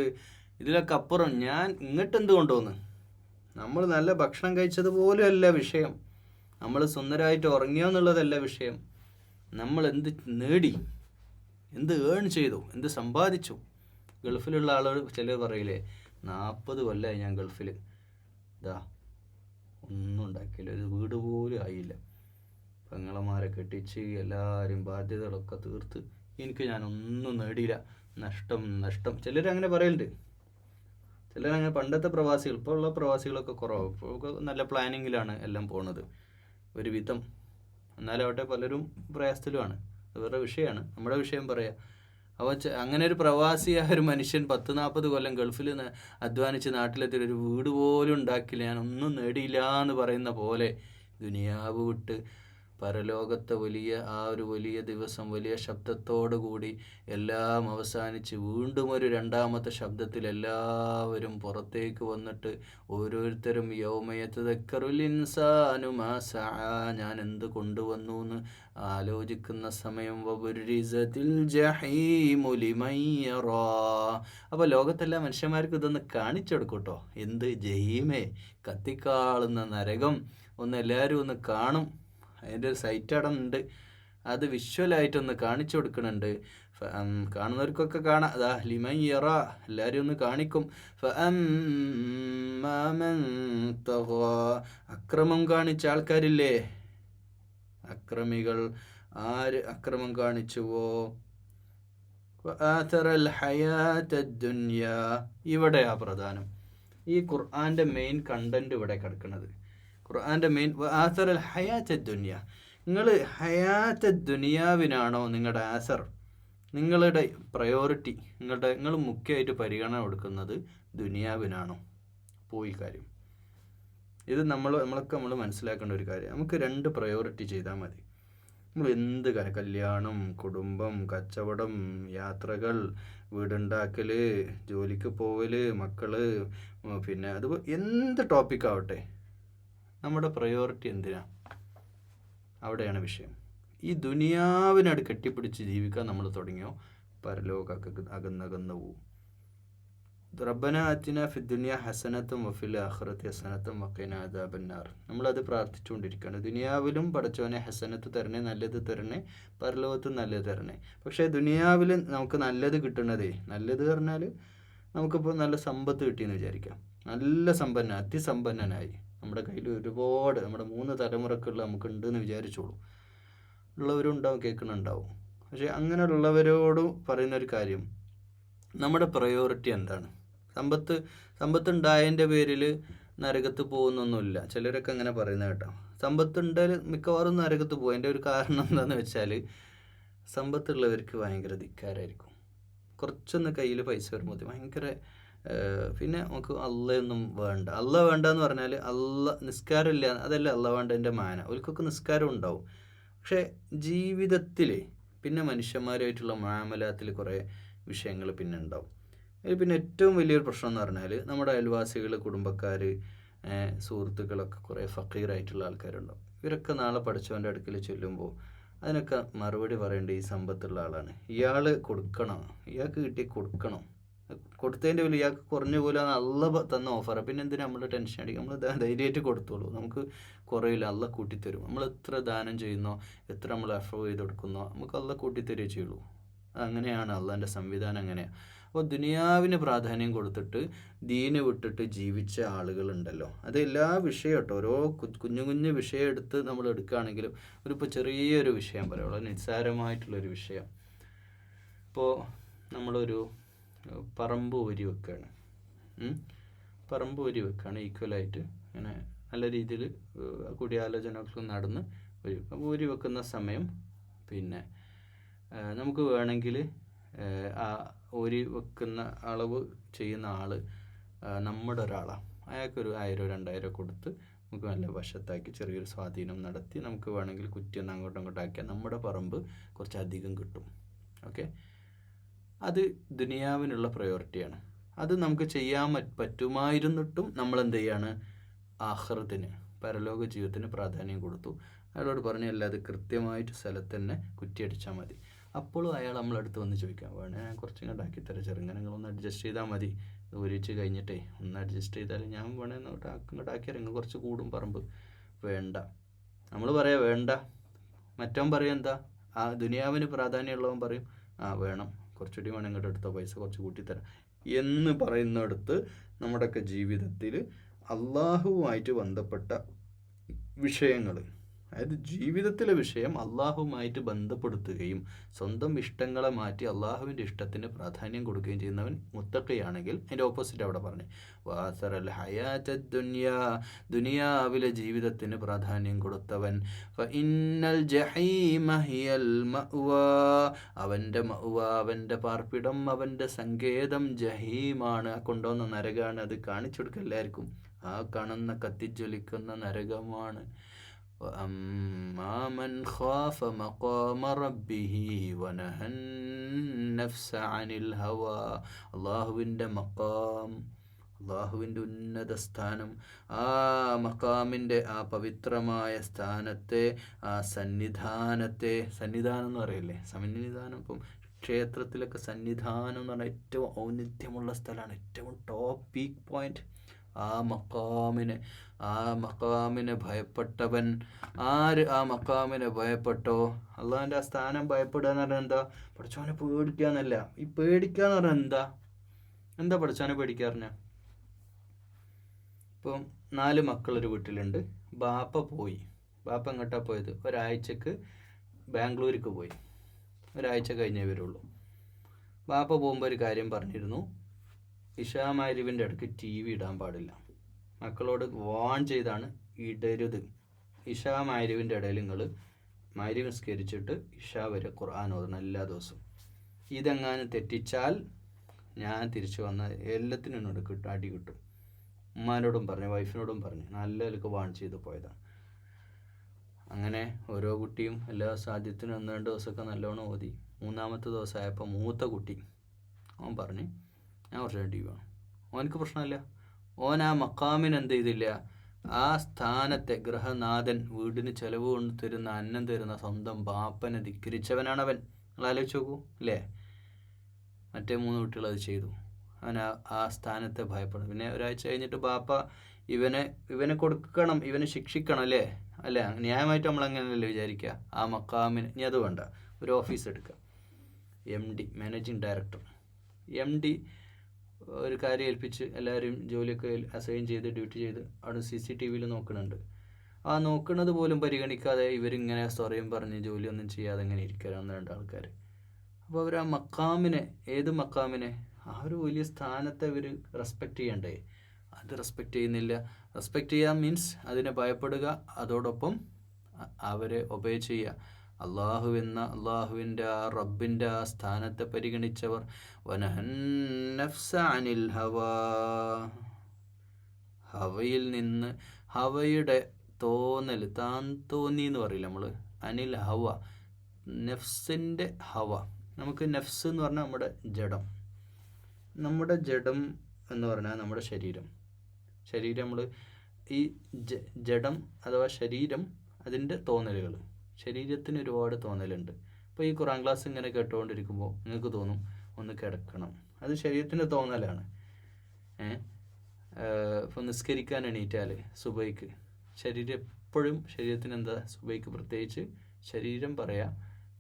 ഇതിലൊക്കെ അപ്പുറം ഞാൻ ഇങ്ങോട്ടെന്ത് കൊണ്ടുവന്ന്? നമ്മൾ നല്ല ഭക്ഷണം കഴിച്ചതുപോലും അല്ല വിഷയം, നമ്മൾ സുന്ദരമായിട്ട് ഉറങ്ങിയോ എന്നുള്ളതല്ല വിഷയം. നമ്മൾ എന്ത് നേടി, എന്ത് ഏൺ ചെയ്തു, എന്ത് സമ്പാദിച്ചു. ഗൾഫിലുള്ള ആളുകൾ ചിലർ പറയില്ലേ, 40 കൊല്ലമായി ഞാൻ ഗൾഫിൽ, ഇതാ ഒന്നും ഉണ്ടാക്കിയില്ല, ഒരു വീട് പോലും ആയില്ല, പെങ്ങളമാരെ കെട്ടിച്ച് എല്ലാവരും ബാധ്യതകളൊക്കെ തീർത്ത് ഞാനൊന്നും നേടിയില്ല, നഷ്ടം നഷ്ടം. ചിലരങ്ങനെ പറയലുണ്ട്. ചിലരങ്ങനെ, പണ്ടത്തെ പ്രവാസികൾ, ഇപ്പോൾ ഉള്ള പ്രവാസികളൊക്കെ കുറവ്, ഇപ്പോൾ നല്ല പ്ലാനിങ്ങിലാണ് എല്ലാം പോണത് ഒരുവിധം. എന്നാലാവട്ടെ പലരും പ്രയാസത്തിലുമാണ്, അത് വേറെ വിഷയമാണ്. നമ്മുടെ വിഷയം പറയാം. അപ്പോൾ അങ്ങനെ ഒരു പ്രവാസിയായ ഒരു മനുഷ്യൻ 10-40 കൊല്ലം ഗൾഫിൽ അധ്വാനിച്ച് നാട്ടിലെത്തി ഒരു വീട് പോലും ഉണ്ടാക്കില്ല, ഞാനൊന്നും നേടിയില്ല എന്ന് പറയുന്ന പോലെ ദുനിയാവ് വിട്ട് പരലോകത്തെ വലിയ ദിവസം വലിയ ശബ്ദത്തോടു കൂടി എല്ലാം അവസാനിച്ച് വീണ്ടും ഒരു രണ്ടാമത്തെ ശബ്ദത്തിൽ എല്ലാവരും പുറത്തേക്ക് വന്നിട്ട് ഓരോരുത്തരും യൗമയതദക്കറുൽ ഇൻസാനു മാ സഅ, ഞാൻ എന്ത് കൊണ്ടുവന്നു എന്ന് ആലോചിക്കുന്ന സമയം. വബുരിസതിൽ ജഹീമു ലിമൻ യറാ, അപ്പോൾ ലോകത്തെല്ലാ മനുഷ്യന്മാർക്ക് ഇതൊന്ന് കാണിച്ചു കൊടുക്കും കേട്ടോ. എന്ത്? ജഹീമേ, കത്തിക്കാളുന്ന നരകം ഒന്ന് എല്ലാവരും ഒന്ന് കാണും. അതിൻ്റെ ഒരു സൈറ്റ് അവിടെ ഉണ്ട്, അത് വിഷ്വലായിട്ടൊന്ന് കാണിച്ചു കൊടുക്കുന്നുണ്ട്. കാണുന്നവർക്കൊക്കെ കാണാം. അതാ ലിമൻ യറ, എല്ലാവരും ഒന്ന് കാണിക്കും. ഫഅമ്മാ മൻ തഗാ, അക്രമം കാണിച്ച ആൾക്കാരില്ലേ, അക്രമികൾ. ആര് അക്രമം കാണിച്ചുവോ? വആതറൽ ഹയാത്തദ് ദുനിയാ, ഇവിടെയാ പ്രധാനം. ഈ ഖുർആൻ്റെ മെയിൻ കണ്ടന്റ് ഇവിടെ കിടക്കുന്നത്. ഖുർആൻ്റെ മെയിൻ ആസറൽ ഹയാത്ത ദുനിയ. നിങ്ങൾ ഹയാത്ത ദുനിയാവിനാണോ നിങ്ങളുടെ ആസർ, നിങ്ങളുടെ പ്രയോറിറ്റി, നിങ്ങൾ മുഖ്യമായിട്ട് പരിഗണന കൊടുക്കുന്നത് ദുനിയാവിനാണോ? പോയി കാര്യം. ഇത് നമ്മളൊക്കെ മനസ്സിലാക്കേണ്ട ഒരു കാര്യം. നമുക്ക് 2 പ്രയോറിറ്റി ചെയ്താൽ മതി. നമ്മൾ എന്ത് കാര്യം, കല്യാണം, കുടുംബം, കച്ചവടം, യാത്രകൾ, വീടുണ്ടാക്കൽ, ജോലിക്ക് പോവൽ, മക്കൾ, പിന്നെ അതുപോലെ എന്ത് ടോപ്പിക്കാവട്ടെ, നമ്മുടെ പ്രയോറിറ്റി എന്തിനാ? അവിടെയാണ് വിഷയം. ഈ ദുനിയാവിനോട് കെട്ടിപ്പിടിച്ച് ജീവിക്കാൻ നമ്മൾ തുടങ്ങിയോ പരലോകമൊക്കെ അകന്നകന്നു പോവും. റബ്ബന ആതിന ഫിദ്ദുനിയ ഹസനത്തും വഫിൽ ആഖിറതി ഹസനത്തും വഖിനാ അദാബന്നാർ. നമ്മളത് പ്രാർത്ഥിച്ചുകൊണ്ടിരിക്കുകയാണ്. ദുനിയാവിലും പടച്ചവനെ ഹസനത്ത് തരണേ, നല്ലത് തരണേ, പരലോകത്തും നല്ലത് തരണേ. പക്ഷേ ദുനിയാവിൽ നമുക്ക് നല്ലത് കിട്ടണതേ, നല്ലത് പറഞ്ഞാൽ നമുക്കിപ്പോൾ നല്ല സമ്പത്ത് കിട്ടിയെന്ന് വിചാരിക്കാം, നല്ല അതിസമ്പന്നനായി, നമ്മുടെ കയ്യിൽ ഒരുപാട്, നമ്മുടെ 3 തലമുറക്കുള്ള നമുക്കുണ്ടെന്ന് വിചാരിച്ചോളൂ. ഉള്ളവരും ഉണ്ടാവും, കേൾക്കുന്നുണ്ടാവും. പക്ഷേ അങ്ങനെയുള്ളവരോട് പറയുന്നൊരു കാര്യം, നമ്മുടെ പ്രയോറിറ്റി എന്താണ്? സമ്പത്ത് ഉണ്ടായതിൻ്റെ പേരിൽ നരകത്ത് പോകുന്നൊന്നുമില്ല. ചിലരൊക്കെ അങ്ങനെ പറയുന്നത് കേട്ടോ. സമ്പത്തുണ്ടായാൽ മിക്കവാറും നരകത്ത് പോകും. അതിൻ്റെ ഒരു കാരണം എന്താണെന്ന് വെച്ചാൽ, സമ്പത്തുള്ളവർക്ക് ഭയങ്കര ധിക്കാരായിരിക്കും. കുറച്ചൊന്ന് കയ്യിൽ പൈസ വരുമ്പോൾ ഭയങ്കര, പിന്നെ നമുക്ക് അള്ളയൊന്നും വേണ്ട. വേണ്ടെന്ന് പറഞ്ഞാൽ നിസ്കാരമില്ല, അതല്ല വേണ്ടതിൻ്റെ മാന. അവർക്കൊക്കെ നിസ്കാരം ഉണ്ടാവും, പക്ഷേ ജീവിതത്തിൽ പിന്നെ മനുഷ്യന്മാരുമായിട്ടുള്ള മുആമലാത്തിൽ കുറേ വിഷയങ്ങൾ പിന്നെ ഉണ്ടാവും. പിന്നെ ഏറ്റവും വലിയൊരു പ്രശ്നം എന്ന് പറഞ്ഞാൽ നമ്മുടെ അയൽവാസികൾ, കുടുംബക്കാർ, സുഹൃത്തുക്കളൊക്കെ കുറേ ഫക്കീറായിട്ടുള്ള ആൾക്കാരുണ്ടാവും. ഇവരൊക്കെ നാളെ പഠിച്ചവൻ്റെ അടുക്കൽ ചെല്ലുമ്പോൾ അതിനൊക്കെ മറുപടി പറയേണ്ട ഈ സമ്പത്തുള്ള ആളാണ്. ഇയാൾ കൊടുക്കണം, ഇയാൾക്ക് കിട്ടി കൊടുക്കണം, കൊടുത്തതിൻ്റെ പേരിൽ ഇയാൾക്ക് കുറഞ്ഞു പോലും അള്ള തന്ന ഓഫറാണ്. പിന്നെ എന്തിനാ നമ്മൾ ടെൻഷൻ അടിക്കുക? നമ്മൾ ധൈര്യമായിട്ട് കൊടുത്തോളൂ, നമുക്ക് കുറയില്ല, അള്ള കൂട്ടിത്തരും. നമ്മൾ എത്ര ദാനം ചെയ്യുന്നോ, എത്ര നമ്മൾ അഫോ ചെയ്ത് കൊടുക്കുന്നോ, നമുക്ക് അള്ള കൂട്ടിത്തരുകയേ ചെയ്യുള്ളൂ. അങ്ങനെയാണ് അള്ളാൻ്റെ സംവിധാനം, അങ്ങനെയാണ്. അപ്പോൾ ദുനിയാവിന് പ്രാധാന്യം കൊടുത്തിട്ട് ദീന് വിട്ടിട്ട് ജീവിച്ച ആളുകളുണ്ടല്ലോ, അത് എല്ലാ വിഷയം കേട്ടോ, ഓരോ കുഞ്ഞു കുഞ്ഞു വിഷയം എടുത്ത് നമ്മൾ എടുക്കുകയാണെങ്കിലും ഇപ്പോൾ ചെറിയൊരു വിഷയം പറയാം, വളരെ നിസ്സാരമായിട്ടുള്ളൊരു വിഷയം. ഇപ്പോൾ നമ്മളൊരു പറമ്പ് ഊരി വെക്കുകയാണ്, പറമ്പ് ഊരി വെക്കുകയാണ് ഈക്വലായിട്ട്, ഇങ്ങനെ നല്ല രീതിയിൽ കൂടിയാലോചനകൾ നടന്ന് ഊരി വെക്കുന്ന സമയം പിന്നെ നമുക്ക് വേണമെങ്കിൽ ആ ഊരി വെക്കുന്ന അളവ് ചെയ്യുന്ന ആൾ നമ്മുടെ ഒരാളാണ്, അയാൾക്കൊരു 1000-2000 കൊടുത്ത് നമുക്ക് നല്ല വശത്താക്കി ചെറിയൊരു സ്വാധീനം നടത്തി നമുക്ക് വേണമെങ്കിൽ കുറ്റിയൊന്ന് അങ്ങോട്ടും ഇങ്ങോട്ടും ആക്കിയാൽ നമ്മുടെ പറമ്പ് കുറച്ചധികം കിട്ടും. ഓക്കെ, അത് ദുനിയാവിനുള്ള പ്രയോറിറ്റിയാണ്. അത് നമുക്ക് ചെയ്യാൻ പറ്റുമായിരുന്നിട്ടും നമ്മളെന്ത് ചെയ്യാണ്? ആഖിറത്തിന്, പരലോക ജീവിതത്തിന് പ്രാധാന്യം കൊടുത്തു. അയാളോട് പറഞ്ഞു അല്ല, അത് കൃത്യമായിട്ട് സ്ഥലത്ത് തന്നെ കുറ്റിയടിച്ചാൽ മതി. അപ്പോഴും അയാൾ നമ്മളടുത്ത് വന്ന് ചോദിക്കാം, വേണേ ഞാൻ കുറച്ചും കൂടെ ആക്കിത്തരാം, ചെറുങ്ങനങ്ങളൊന്ന് അഡ്ജസ്റ്റ് ചെയ്താൽ മതി, ഊരിച്ച് കഴിഞ്ഞിട്ടേ ഒന്ന് അഡ്ജസ്റ്റ് ചെയ്താൽ ഞാൻ വേണേ ഇങ്ങോട്ട് ആക്കിയാൽ ഇങ്ങ് കുറച്ച് കൂടും പറമ്പ്. വേണ്ട, നമ്മൾ പറയാം വേണ്ട. മറ്റവൻ പറയും എന്താ? ആ ദുനിയാവിന് പ്രാധാന്യമുള്ളവൻ പറയും വേണം, കുറച്ചുകൂടി വേണം, ഇങ്ങോട്ട് എടുത്തോ, പൈസ കുറച്ച് കൂട്ടിത്തരാം എന്ന് പറയുന്നിടത്ത് നമ്മുടെയൊക്കെ ജീവിതത്തിൽ അള്ളാഹുവുമായിട്ട് ബന്ധപ്പെട്ട വിഷയങ്ങൾ, അതായത് ജീവിതത്തിലെ വിഷയം അള്ളാഹുവുമായിട്ട് ബന്ധപ്പെടുത്തുകയും സ്വന്തം ഇഷ്ടങ്ങളെ മാറ്റി അള്ളാഹുവിൻ്റെ ഇഷ്ടത്തിന് പ്രാധാന്യം കൊടുക്കുകയും ചെയ്യുന്നവൻ മുത്തഖിയാണെങ്കിൽ, അതിൻ്റെ ഓപ്പോസിറ്റ് അവിടെ പറഞ്ഞു വാസറൽ ഹയാത്ത ദുനിയാ, ദുനിയാവിലെ ജീവിതത്തിന് പ്രാധാന്യം കൊടുത്തവൻ ഫഇന്നൽ ജഹീമ ഹിയൽ മഅ്വാ, അവൻ്റെ മഅ്വാ, അവൻ്റെ പാർപ്പിടം, അവൻ്റെ സങ്കേതം ജഹീമാണ്, ആ കൊണ്ടുവന്ന നരകമാണ്. അത് കാണിച്ചു കൊടുക്കുക എല്ലാവർക്കും, ആ കാണുന്ന കത്തിജ്വലിക്കുന്ന നരകമാണ്. وأما من خاف مقام ربه ونهى النفس عن الهوى, അള്ളാഹുവിൻ്റെ മഖാം, അള്ളാഹുവിൻ്റെ ഉന്നത സ്ഥാനം, ആ മഖാമിൻ്റെ ആ പവിത്രമായ സ്ഥാനത്തെ, ആ സന്നിധാനത്തെ, സന്നിധാനം എന്ന് പറയില്ലേ, സന്നിധാനം. ഇപ്പം ക്ഷേത്രത്തിലൊക്കെ സന്നിധാനം എന്ന് പറഞ്ഞാൽ ഏറ്റവും ഔന്നിത്യമുള്ള സ്ഥലമാണ്, ഏറ്റവും ടോപ്പ് പീക്ക് പോയിന്റ്. ആ മഖാമിനെ ഭയപ്പെട്ടവൻ, ആര് ആ മഖാമിനെ ഭയപ്പെട്ടോ, അള്ളാഹിൻ്റെ ആ സ്ഥാനം ഭയപ്പെടുക എന്ന് പറഞ്ഞാൽ എന്താ? പഠിച്ചവനെ പേടിക്കുക എന്നല്ല. ഈ പേടിക്കുക എന്ന് പറഞ്ഞാൽ എന്താ പഠിച്ചവനെ പേടിക്കുക പറഞ്ഞാൽ? ഇപ്പം 4 മക്കളൊരു വീട്ടിലുണ്ട്. ബാപ്പ പോയി. ബാപ്പ എങ്ങോട്ടാണ് പോയത്? ഒരാഴ്ചക്ക് ബാംഗ്ലൂർക്ക് പോയി. ഒരാഴ്ച കഴിഞ്ഞേ വരുള്ളൂ. ബാപ്പ പോകുമ്പോൾ ഒരു കാര്യം പറഞ്ഞിരുന്നു, ഇശാ മഗ്‌രിബിൻ്റെ ഇടയ്ക്ക് TV ഇടാൻ പാടില്ല. മക്കളോട് വാൺ ചെയ്താണ്, ഇടരുത്. ഇശാ മഗ്‌രിബിൻ്റെ ഇടയിൽ നിങ്ങൾ മഗ്‌രിബ് നിസ്കരിച്ചിട്ട് ഇശാ വരെ ഖുർആൻ ഓതണം എല്ലാ ദിവസവും. ഇതെങ്ങാനും തെറ്റിച്ചാൽ ഞാൻ തിരിച്ചു വന്ന എല്ലാത്തിനും എന്നോട് അടി കിട്ടും. ഉമ്മാനോടും പറഞ്ഞു, വൈഫിനോടും പറഞ്ഞു, നല്ലതിലേക്ക് വാൺ ചെയ്ത് പോയതാണ്. അങ്ങനെ ഓരോ കുട്ടിയും എല്ലാ സാധ്യത്തിനും 1-2 ദിവസമൊക്കെ നല്ലോണം ഓതി. 3-ാമത്തെ ദിവസമായപ്പോൾ മൂത്ത കുട്ടി അവൻ പറഞ്ഞു ഞാൻ കുറച്ച് TV വേണം. ഓനക്ക് പ്രശ്നമില്ല, ഓൻ ആ മഖാമിന് എന്ത് ചെയ്തില്ല, ആ സ്ഥാനത്തെ, ഗൃഹനാഥൻ, വീടിന് ചെലവ് കൊണ്ട് തരുന്ന, അന്നം തരുന്ന സ്വന്തം ബാപ്പനെ ധിക്കരിച്ചവനാണവൻ. നിങ്ങൾ ആലോചിച്ച് നോക്കൂ അല്ലേ? മറ്റേ 3 കുട്ടികൾ അത് ചെയ്തു. അവൻ ആ സ്ഥാനത്തെ ഭയപ്പെടും. പിന്നെ ഒരാഴ്ച കഴിഞ്ഞിട്ട് ബാപ്പ ഇവനെ കൊടുക്കണം, ഇവനെ ശിക്ഷിക്കണം അല്ലേ? ന്യായമായിട്ട് നമ്മളങ്ങനെയല്ലേ വിചാരിക്കുക? ആ മഖാമിന് ഇനി അത് വേണ്ട, ഒരു ഓഫീസ് എടുക്കുക, MD, മാനേജിങ് ഡയറക്ടർ. MD ഒരു കാര്യം ഏൽപ്പിച്ച് എല്ലാവരും ജോലിയൊക്കെ അസൈൻ ചെയ്ത് ഡ്യൂട്ടി ചെയ്ത് അവിടെ CCTVയിൽ നോക്കുന്നുണ്ട്. ആ നോക്കുന്നത് പോലും പരിഗണിക്കാതെ ഇവരിങ്ങനെ സൊറയും പറഞ്ഞ് ജോലിയൊന്നും ചെയ്യാതെ ഇങ്ങനെ ഇരിക്കാനാണ് 2 ആൾക്കാർ. അപ്പോൾ അവർ ആ മഖാമിനെ, ഏത് മഖാമിനെ, ആ ഒരു വലിയ സ്ഥാനത്തെ അവർ റെസ്പെക്റ്റ് ചെയ്യണ്ടേ? അത് റെസ്പെക്റ്റ് ചെയ്യുന്നില്ല. റെസ്പെക്റ്റ് ചെയ്യുക മീൻസ് അതിനെ ഭയപ്പെടുക, അതോടൊപ്പം അവരെ ഒബേ ചെയ്യുക. അള്ളാഹുവിൻ്റെ ആ റബ്ബിൻ്റെ ആ സ്ഥാനത്തെ പരിഗണിച്ചവർ വനഹൻ നഫ്സ അനിൽ ഹവാ, ഹവയിൽ നിന്ന്, ഹവയുടെ തോന്നൽ, താൻ തോന്നി എന്ന് പറയില്ല നമ്മൾ, അനിൽ ഹവ, നഫ്സിൻ്റെ ഹവ. നമുക്ക് നഫ്സ് എന്ന് പറഞ്ഞാൽ നമ്മുടെ ജഡം, നമ്മുടെ ജഡം എന്ന് പറഞ്ഞാൽ നമ്മുടെ ശരീരം നമ്മൾ ഈ ജഡം അഥവാ ശരീരം, അതിൻ്റെ തോന്നലുകൾ. ശരീരത്തിന് ഒരുപാട് തോന്നലുണ്ട്. ഇപ്പോൾ ഈ ഖുറാൻ ക്ലാസ് ഇങ്ങനെ കേട്ടുകൊണ്ടിരിക്കുമ്പോൾ നിങ്ങൾക്ക് തോന്നും ഒന്ന് കിടക്കണം, അത് ശരീരത്തിൻ്റെ തോന്നലാണ്. ഇപ്പോൾ നിസ്കരിക്കാൻ എണീറ്റാൽ സുബൈക്ക് ശരീരം എപ്പോഴും ശരീരത്തിന് എന്താ, സുബൈക്ക് പ്രത്യേകിച്ച് ശരീരം പറയാം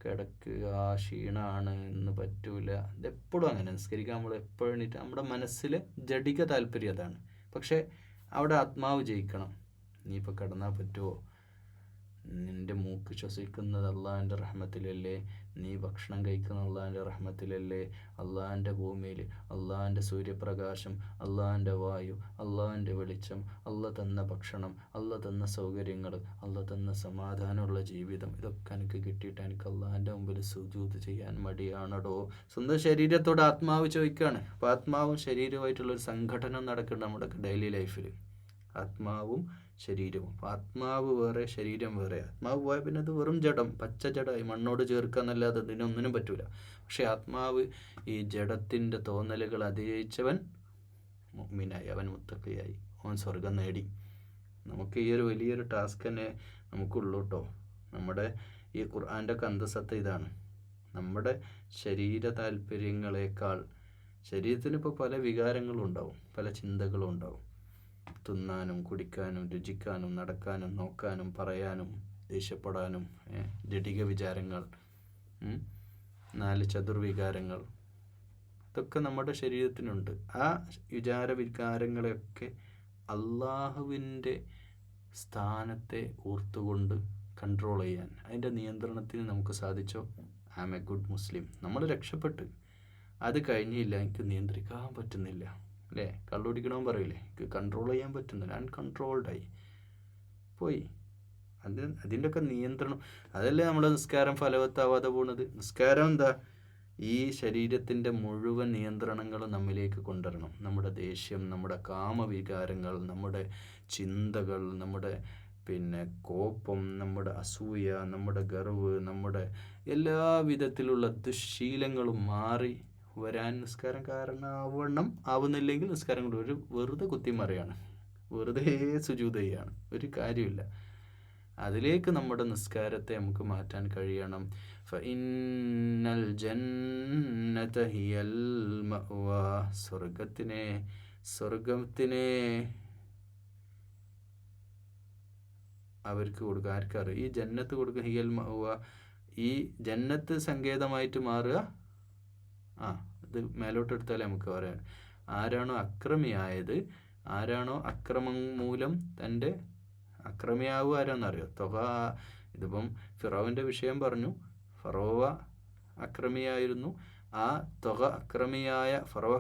കിടക്കുക, ക്ഷീണമാണ്, ഇന്ന് പറ്റൂല. ഇതെപ്പോഴും അങ്ങനെ നിസ്കരിക്കാൻ നമ്മൾ എപ്പോഴും എണീറ്റ് നമ്മുടെ മനസ്സിൽ ജഡിക താല്പര്യം അതാണ്. പക്ഷേ അവിടെ ആത്മാവ് ജയിക്കണം. നീ ഇപ്പോൾ കിടന്നാൽ പറ്റുമോ? നിൻ്റെ മൂക്ക് ശ്വസിക്കുന്നത് അള്ളാഹിൻ്റെ റഹ്മത്തിലല്ലേ, നീ ഭക്ഷണം കഴിക്കുന്നത് അള്ളാഹിൻ്റെ റഹ്മത്തിലല്ലേ, അള്ളാഹിൻ്റെ ഭൂമിയിൽ അള്ളാഹിൻ്റെ സൂര്യപ്രകാശം, അള്ളാഹിൻ്റെ വായു, അള്ളാഹിൻ്റെ വെളിച്ചം, അള്ളാഹ് തന്ന ഭക്ഷണം, അള്ളാഹ് തന്ന സൗകര്യങ്ങൾ, അള്ളാഹ് തന്ന സമാധാനമുള്ള ജീവിതം, ഇതൊക്കെ എനിക്ക് കിട്ടിയിട്ട് എനിക്ക് അള്ളാഹിൻ്റെ മുമ്പിൽ സുജൂദ് ചെയ്യാൻ മടിയാണടോ. സ്വന്തം ശരീരത്തോട് ആത്മാവ് ചോദിക്കുകയാണ്. അപ്പോൾ ആത്മാവും ശരീരവുമായിട്ടുള്ളൊരു സംഘടന നടക്കുന്നുണ്ട് നമ്മുടെ ഡെയിലി ലൈഫിൽ. ആത്മാവും ശരീരവും. അപ്പോൾ ആത്മാവ് വേറെ, ശരീരം വേറെ. ആത്മാവ് പോയാൽ പിന്നെ അത് വെറും ജഡം, പച്ച ജഡമായി മണ്ണോട് ചേർക്കുക എന്നല്ലാതെ ഇതിനൊന്നിനും പറ്റൂല. പക്ഷെ ആത്മാവ് ഈ ജഡത്തിൻ്റെ തോന്നലുകൾ അതിജയിച്ചവൻ മുഅ്മിനായി, അവൻ മുത്തഖിയായി, അവൻ സ്വർഗം നേടി. നമുക്ക് ഈ ഒരു വലിയൊരു ടാസ്ക് തന്നെ നമുക്കുള്ളൂ കേട്ടോ. നമ്മുടെ ഈ ഖുർആൻ്റെ അന്തസത്ത ഇതാണ്. നമ്മുടെ ശരീര താല്പര്യങ്ങളെക്കാൾ, ശരീരത്തിനിപ്പോൾ പല വികാരങ്ങളും ഉണ്ടാവും, പല ചിന്തകളും ഉണ്ടാവും. തിന്നാനും കുടിക്കാനും രുചിക്കാനും നടക്കാനും നോക്കാനും പറയാനും ദേഷ്യപ്പെടാനും ജഡിക വിചാരങ്ങൾ, 4 ചതുർവികാരങ്ങൾ, ഇതൊക്കെ നമ്മുടെ ശരീരത്തിനുണ്ട്. ആ വികാരങ്ങളെയൊക്കെ അള്ളാഹുവിൻ്റെ സ്ഥാനത്തെ ഓർത്തുകൊണ്ട് കൺട്രോൾ ചെയ്യാൻ, അതിൻ്റെ നിയന്ത്രണത്തിന് നമുക്ക് സാധിച്ചോ? ഐ ആം എ ഗുഡ് മുസ്ലിം. നമ്മൾ രക്ഷപ്പെട്ട്. അത് കഴിഞ്ഞില്ല, എനിക്ക് നിയന്ത്രിക്കാൻ പറ്റുന്നില്ല അല്ലേ? കള്ളുപിടിക്കണമെന്ന് പറയില്ലേ, എനിക്ക് കൺട്രോൾ ചെയ്യാൻ പറ്റുന്നില്ല, അൺകൺട്രോൾഡായി പോയി. അതിൻ്റെയൊക്കെ നിയന്ത്രണം. അതല്ലേ നമ്മുടെ നിസ്കാരം ഫലവത്താവാതെ പോകുന്നത്. നിസ്കാരം എന്താ, ഈ ശരീരത്തിൻ്റെ മുഴുവൻ നിയന്ത്രണങ്ങളും നമ്മിലേക്ക് കൊണ്ടുവരണം. നമ്മുടെ ദേഷ്യം, നമ്മുടെ കാമവികാരങ്ങൾ, നമ്മുടെ ചിന്തകൾ, നമ്മുടെ കോപം, നമ്മുടെ അസൂയ, നമ്മുടെ ഗർവ്, നമ്മുടെ എല്ലാ വിധത്തിലുള്ള ദുശ്ശീലങ്ങളും മാറി വരാൻ നിസ്കാരം ആവുന്നില്ലെങ്കിൽ നിസ്കാരം കൊണ്ട് ഒരു വെറുതെ കുത്തിമറിയാണ്, വെറുതെ സുജൂദ് ചെയ്യാണ്, ഒരു കാര്യമില്ല. അതിലേക്ക് നമ്മുടെ നിസ്കാരത്തെ നമുക്ക് മാറ്റാൻ കഴിയണം. ഫഇന്നൽ ജന്നത ഹിയൽ മഅ്വാ, സ്വർഗത്തിനെ അവർക്ക് കൊടുക്കുക. ആർക്കറിയാം? ഈ ജന്നത്ത് കൊടുക്കുക. ഹിയൽ മഅ്വാ, ഈ ജന്നത്ത് സങ്കേതമായിട്ട് മാറുക. ഇത് മേലോട്ടെടുത്താലേ നമുക്ക് പറയാം. ആരാണോ അക്രമിയായത്, ആരാണോ അക്രമം മൂലം തൻ്റെ അക്രമിയാവുക ആരാന്നറിയോ? ഇതിപ്പം ഫിറോവിൻ്റെ വിഷയം പറഞ്ഞു. ഫറോവ അക്രമിയായിരുന്നു. ആ ഫറോവ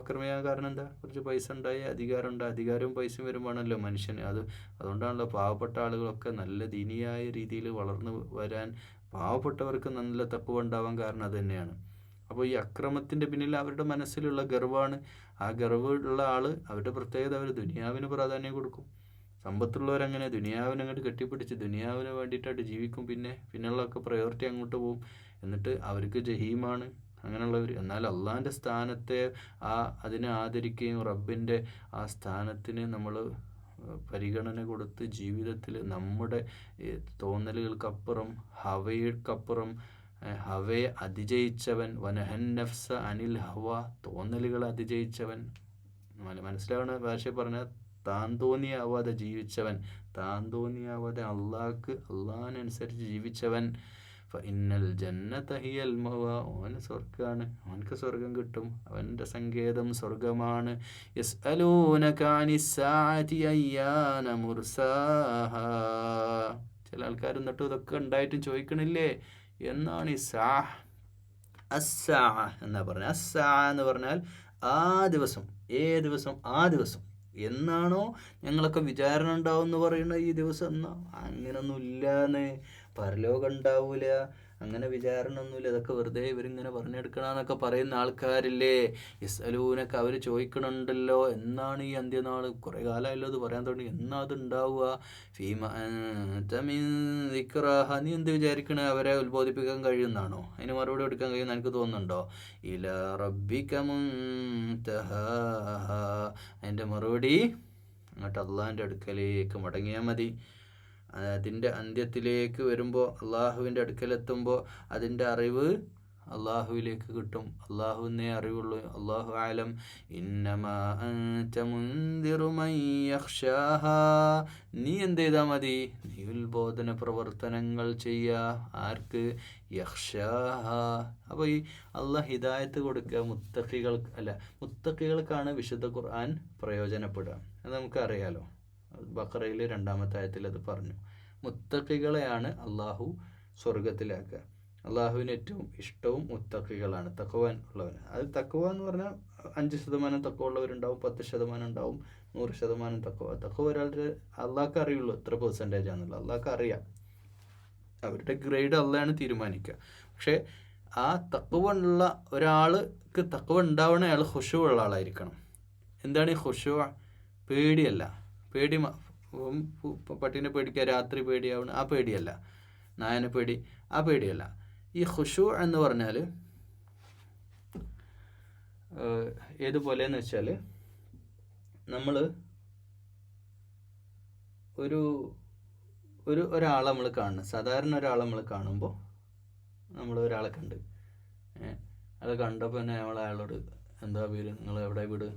അക്രമിയായ കാരണം എന്താ? കുറച്ച് പൈസ ഉണ്ടായി, അധികാരമുണ്ട്. അധികാരവും പൈസയും വരുമ്പോഴാണല്ലോ മനുഷ്യന്. അതുകൊണ്ടാണല്ലോ പാവപ്പെട്ട ആളുകളൊക്കെ നല്ല ദീനിയായ രീതിയിൽ വളർന്നു വരാൻ, പാവപ്പെട്ടവർക്ക് നല്ല തഖ്വ ഉണ്ടാവാൻ കാരണം അത് തന്നെയാണ്. അപ്പോൾ ഈ അക്രമത്തിൻ്റെ പിന്നിൽ അവരുടെ മനസ്സിലുള്ള ഗർവാണ്. ആ ഗർവുള്ള ആൾ, അവരുടെ പ്രത്യേകത, അവർ ദുനിയാവിന് പ്രാധാന്യം കൊടുക്കും. സമ്പത്തുള്ളവരങ്ങനെ ദുനിയാവിനെ അങ്ങോട്ട് കെട്ടിപ്പിടിച്ച് ദുനിയാവിന് വേണ്ടിയിട്ടായിട്ട് ജീവിക്കും. പിന്നെയുള്ളതൊക്കെ പ്രയോറിറ്റി അങ്ങോട്ട് പോകും. എന്നിട്ട് അവർക്ക് ജഹീമാണ് അങ്ങനെയുള്ളവർ. എന്നാൽ അള്ളാഹിൻ്റെ സ്ഥാനത്തെ അതിനെ ആദരിക്കുകയും റബ്ബിൻ്റെ ആ സ്ഥാനത്തിന് നമ്മൾ പരിഗണന കൊടുത്ത് ജീവിതത്തിൽ നമ്മുടെ തോന്നലുകൾക്കപ്പുറം, ഹവയ്ക്കപ്പുറം, ഹവയെ അതിജയിച്ചവൻ, വനഹൻ നഫ്സ അനിൽ ഹവ, തോന്നലുകൾ അതിജയിച്ചവൻ, മനസ്സിലാവുന്ന ഭാഷ പറഞ്ഞാൽ താൻ തോന്നിയാവാതെ ജീവിച്ചവൻ, താൻ തോന്നിയാവാതെ അള്ളാഹിനനുസരിച്ച് ജീവിച്ചവൻ. ഫഇന്നൽ ജന്നത ഹിയൽ മഅ്വാ, അവന് സ്വർഗ്ഗമാണ്, അവനക്ക് സ്വർഗം കിട്ടും, അവൻ്റെ സങ്കേതം സ്വർഗമാണ്. യസ്അലൂനക അനിസ്സാഅതി അയ്യാന മുർസാഹാ, ചില ആൾക്കാർ എന്നിട്ട് ഇതൊക്കെ ഉണ്ടായിട്ടും ചോദിക്കണില്ലേ എന്നാണ് ഈ അസ്സാ എന്നാ പറഞ്ഞത്. അസ്സാ എന്ന് പറഞ്ഞാൽ ആ ദിവസം, ദിവസം, ആ ദിവസം എന്നാണോ ഞങ്ങളൊക്കെ വിചാരണ ഉണ്ടാവും എന്ന് പറയുന്നത് ഈ ദിവസം എന്നാ? അങ്ങനൊന്നും ഇല്ലാന്ന്. പരലോകം ഉണ്ടാവൂല, അങ്ങനെ വിചാരണ ഒന്നുമില്ല, ഇതൊക്കെ വെറുതെ ഇവരിങ്ങനെ പറഞ്ഞെടുക്കണമെന്നൊക്കെ പറയുന്ന ആൾക്കാരില്ലേ. യസ്അലൂനക, അവർ ചോദിക്കണുണ്ടല്ലോ എന്നാണ് ഈ അന്ത്യനാൾ, കുറേ കാലമല്ലോ അത് പറയാൻ തുടങ്ങി, എന്നാ അത് ഉണ്ടാവുക. ഫീമ അൻത മിൻ ദിക്റാഹ, നീ എന്ത് വിചാരിക്കണേ അവരെ ഉത്ബോധിപ്പിക്കാൻ കഴിയുമെന്നാണോ, അതിന് മറുപടി കൊടുക്കാൻ കഴിയുമെന്ന് എനിക്ക് തോന്നുന്നുണ്ടോ? ഇലാ റബ്ബിക മുൻതഹാഹ, അതിൻ്റെ മറുപടി അങ്ങോട്ട് അള്ളാഹിൻ്റെ അടുക്കലേക്ക് മടങ്ങിയാൽ മതി. അതിൻ്റെ അന്ത്യത്തിലേക്ക് വരുമ്പോൾ, അള്ളാഹുവിൻ്റെ അടുക്കലെത്തുമ്പോൾ അതിൻ്റെ അറിവ് അള്ളാഹുവിലേക്ക് കിട്ടും. അള്ളാഹുവിനെ അറിവുള്ളൂ. അള്ളാഹു ആലം. ഇന്നമാ അൻത മുൻദിറു മൻ യഖ്ശാഹ, നീ എന്ത് ചെയ്താൽ മതി? നീ ഉത്ബോധന പ്രവർത്തനങ്ങൾ ചെയ്യുക. ആർക്ക്? യഖ്ശാഹ. അപ്പോൾ ഈ അള്ളാഹ് ഹിദായത്ത് കൊടുക്കുക മുത്തഖികൾക്ക്, അല്ല മുത്തഖികൾക്കാണ് വിശുദ്ധ ഖുർആൻ പ്രയോജനപ്പെടുക. അത് നമുക്കറിയാലോ. ബഖറയിൽ 2-ാമത്തെ ആയത്തിൽ അത് പറഞ്ഞു. മുത്തഖികളെയാണ് അള്ളാഹു സ്വർഗത്തിലാക്കുക. അള്ളാഹുവിന് ഏറ്റവും ഇഷ്ടവും മുത്തഖികളാണ്, തഖ്വ ഉള്ളവർ. അത് തഖ്വ എന്ന് പറഞ്ഞാൽ 5% തഖ്വ ഉള്ളവരുണ്ടാവും, 10% ഉണ്ടാവും, 100% തഖ്വ. തഖ്വ ഒരാളുടെ അള്ളാഹ്ക്ക് അറിയുള്ളൂ എത്ര പെർസെൻറ്റേജ് ആണെന്നുള്ളത്, അള്ളാഹ്ക്ക് അറിയാം. അവരുടെ ഗ്രേഡ് അള്ളാഹാണ് തീരുമാനിക്കുക. പക്ഷേ ആ തഖ്വ ഉള്ള ഒരാൾക്ക് തഖ്വ ഉണ്ടാവണ അയാൾ ഖുശൂ ഉള്ള ആളായിരിക്കണം. എന്താണ് ഈ ഖുശൂ? പേടിയല്ല. പേടി പട്ടീനെ പേടിക്കുക, രാത്രി പേടിയാവണം, ആ പേടിയല്ല. നായനെ പേടി, ആ പേടിയല്ല. ഈ ഖുശൂ എന്ന് പറഞ്ഞാൽ ഏതുപോലെയെന്ന് വെച്ചാൽ, നമ്മൾ ഒരാളെ നമ്മൾ കാണുന്നു. സാധാരണ ഒരാളെ നമ്മൾ കാണുമ്പോൾ, നമ്മൾ ഒരാളെ കണ്ട് അയാളെ കണ്ടപ്പോൾ തന്നെ നമ്മൾ അയാളോട് എന്താ പേര്, നിങ്ങൾ എവിടെ വീട്,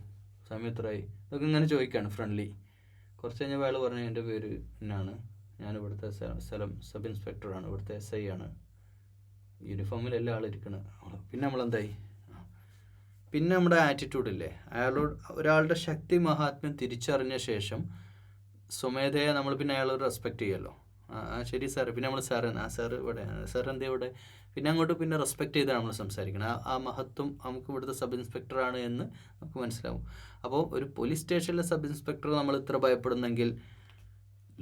സമയം എത്രയായി, ഇതൊക്കെ ഇങ്ങനെ ചോദിക്കുകയാണ് ഫ്രണ്ട്ലി. കുറച്ച് കഴിഞ്ഞപ്പോൾ അയാൾ പറഞ്ഞു എൻ്റെ പേര് എന്നാണ്, ഞാൻ ഇവിടുത്തെ സ്ഥലം സബ് ഇൻസ്പെക്ടറാണ്, ഇവിടുത്തെ SI ആണ്, യൂണിഫോമിലല്ല ആളിരിക്കണം. പിന്നെ നമ്മളെന്തായി? പിന്നെ നമ്മുടെ ആറ്റിറ്റ്യൂഡില്ലേ, ഒരാളുടെ ശക്തി മഹാത്മ്യം തിരിച്ചറിഞ്ഞ ശേഷം സ്വമേധയെ നമ്മൾ പിന്നെ അയാളോട് റെസ്പെക്റ്റ് ചെയ്യുമല്ലോ. ശരി സാർ, പിന്നെ നമ്മൾ സാർ ഇവിടെ, സാർ എന്താ ഇവിടെ, പിന്നെ അങ്ങോട്ട് പിന്നെ റെസ്പെക്റ്റ് ചെയ്താണ് നമ്മൾ സംസാരിക്കണം. ആ മഹത്വം നമുക്ക് ഇവിടുത്തെ സബ് ഇൻസ്പെക്ടറാണ് എന്ന് നമുക്ക് മനസ്സിലാവും. അപ്പോൾ ഒരു പോലീസ് സ്റ്റേഷനിലെ സബ് ഇൻസ്പെക്ടർ നമ്മൾ ഇത്ര ഭയപ്പെടുന്നെങ്കിൽ,